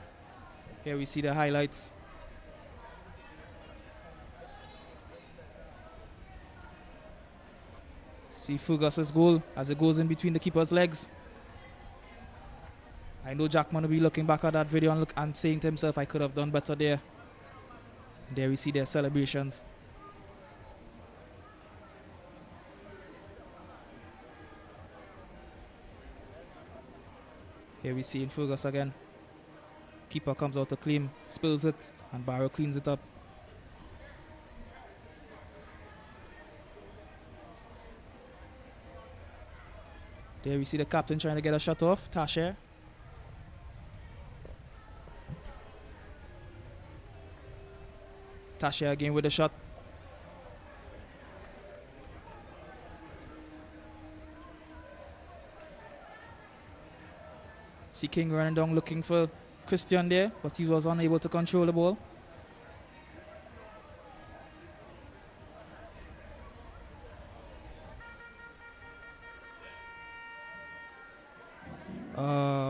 S9: Here we see the highlights. See Fergus's goal as it goes in between the keeper's legs. I know Jackman will be looking back at that video and saying to himself, I could have done better there. There we see their celebrations. Here we see in Fergus again. Keeper comes out to claim, spills it, and Barrow cleans it up. There we see the captain trying to get a shot off, Tasher. Tasher again with the shot. See King running down looking for Christian there, but he was unable to control the ball.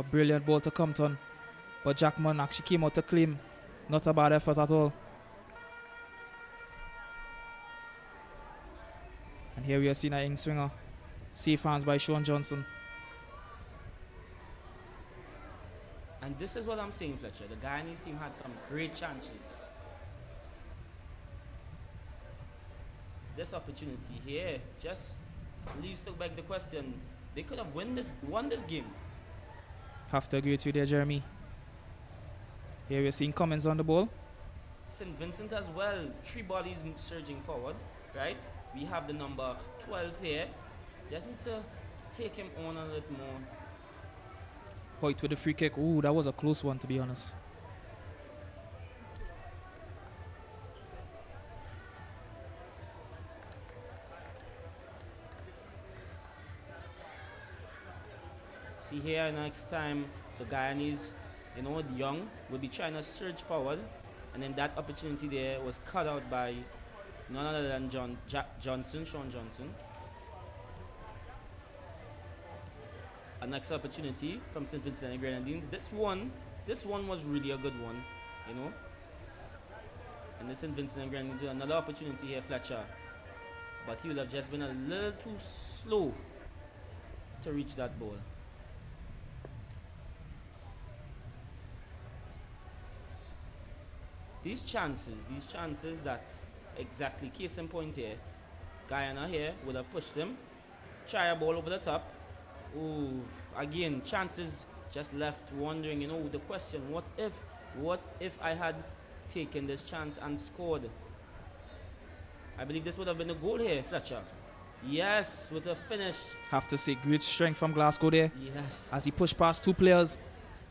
S9: Brilliant ball to Compton, but Jackman actually came out to claim. Not a bad effort at all. And here we are seeing an in swinger. Safe hands by Sean Johnson.
S8: And this is what I'm saying, Fletcher. The Guyanese team had some great chances. This opportunity here just leaves to beg the question. They could have won this game.
S9: Have to agree with you there, Jeremy. Here we're seeing Cummins on the ball.
S8: St. Vincent as well. 3 bodies surging forward, right? We have the number 12 here. Just need to take him on a little more.
S9: Hoyt with the free kick. Ooh, that was a close one, to be honest.
S8: See here, next time the Guyanese, the young, will be trying to surge forward, and then that opportunity there was cut out by none other than Sean Johnson. A next opportunity from St. Vincent and Grenadines. This one was really a good one, And the St. Vincent and Grenadines, another opportunity here, Fletcher. But he would have just been a little too slow to reach that ball. These chances that, exactly, case in point here, Guyana here would have pushed him, try a ball over the top. Ooh, again, chances just left wondering, the question, what if I had taken this chance and scored? I believe this would have been a goal here, Fletcher. Yes, with a finish.
S9: Have to say, great strength from Glasgow there.
S8: Yes.
S9: As he pushed past 2 players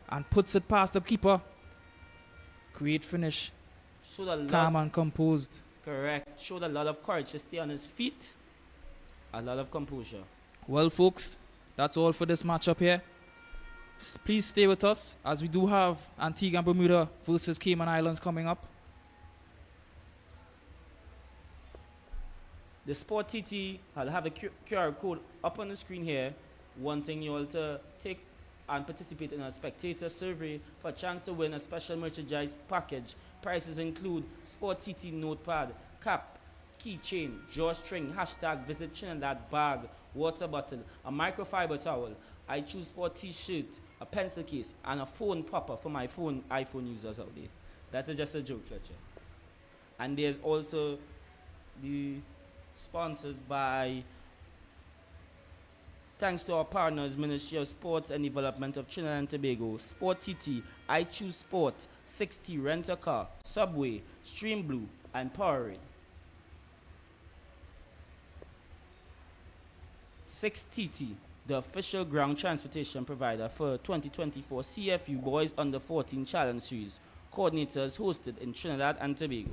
S9: and puts it past the keeper. Great finish. Calm and composed.
S8: Correct. Showed a lot of courage to stay on his feet. A lot of composure.
S9: Well, folks, that's all for this matchup here. Please stay with us as we do have Antigua and Bermuda versus Cayman Islands coming up.
S8: The Sport TT, I'll have a QR code up on the screen here, wanting you all to take and participate in a spectator survey for a chance to win a special merchandise package. Prices include Sport TT notepad, cap, keychain, drawstring, hashtag visit Trinidad bag, water bottle, a microfiber towel, I Choose Sport t-shirt, a pencil case, and a phone popper for my iPhone users out there. That's just a joke, Fletcher. And there's also the sponsors by, thanks to our partners, Ministry of Sports and Development of Trinidad and Tobago, Sport TT, I Choose Sport, 60 Rent a Car, Subway, Stream Blue, and Powerade. 6TT, the official ground transportation provider for 2024 CFU Boys Under 14 Challenge Series. Coordinators hosted in Trinidad and Tobago.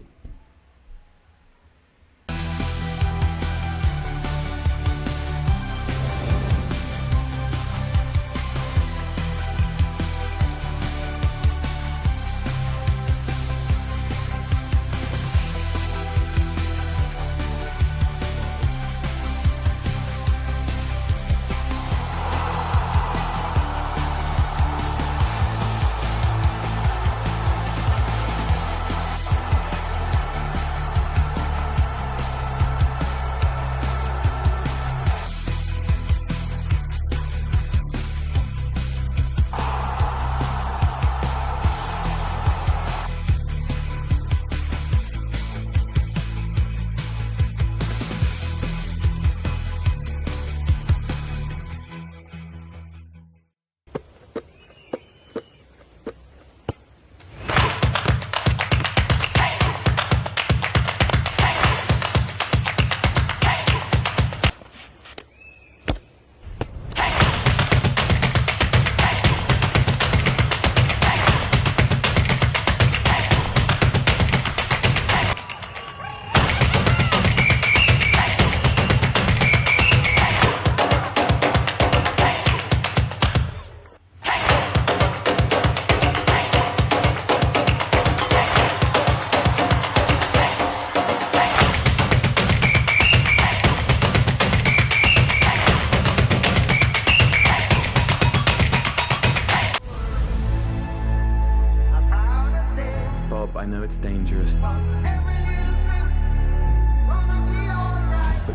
S1: I know it's dangerous, but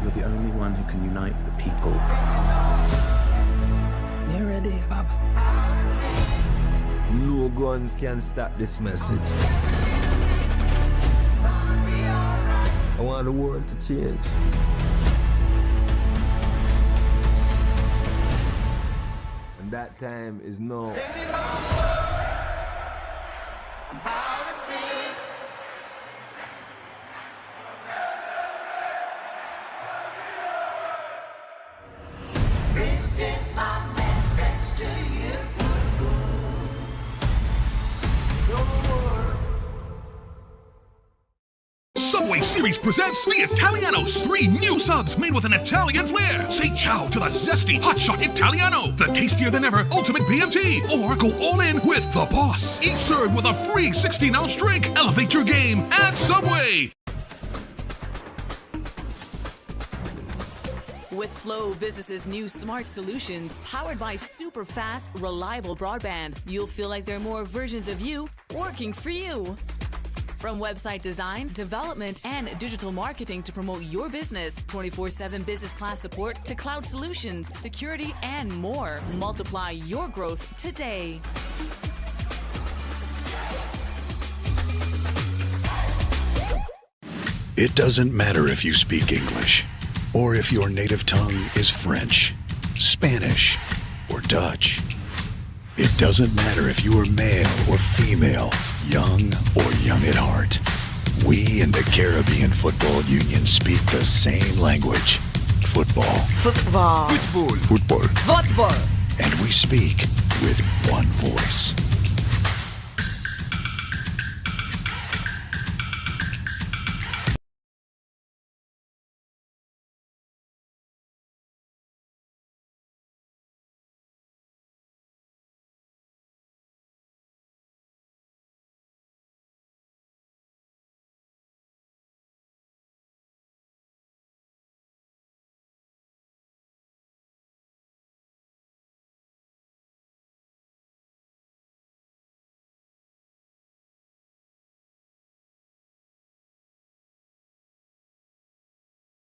S1: you're the only one who can unite the people.
S2: You ready, Bob? No guns can stop this message. I want the world to change. And that time is now.
S3: This is my message to you.
S4: Subway Series presents the Italianos, 3 new subs made with an Italian flair. Say ciao to the zesty hotshot Italiano, the tastier than ever ultimate BMT, or go all in with the boss. Each served with a free 16-ounce drink. Elevate your game at Subway.
S5: With Flow Business's new smart solutions, powered by super fast, reliable broadband, you'll feel like there are more versions of you working for you. From website design, development, and digital marketing to promote your business, 24/7 business class support to cloud solutions, security, and more. Multiply your growth today.
S6: It doesn't matter if you speak English or if your native tongue is French, Spanish, or Dutch. It doesn't matter if you are male or female, young or young at heart. We in the Caribbean Football Union speak the same language. Football.
S7: Football.
S6: Football. Football.
S7: Football.
S6: And we speak with one voice.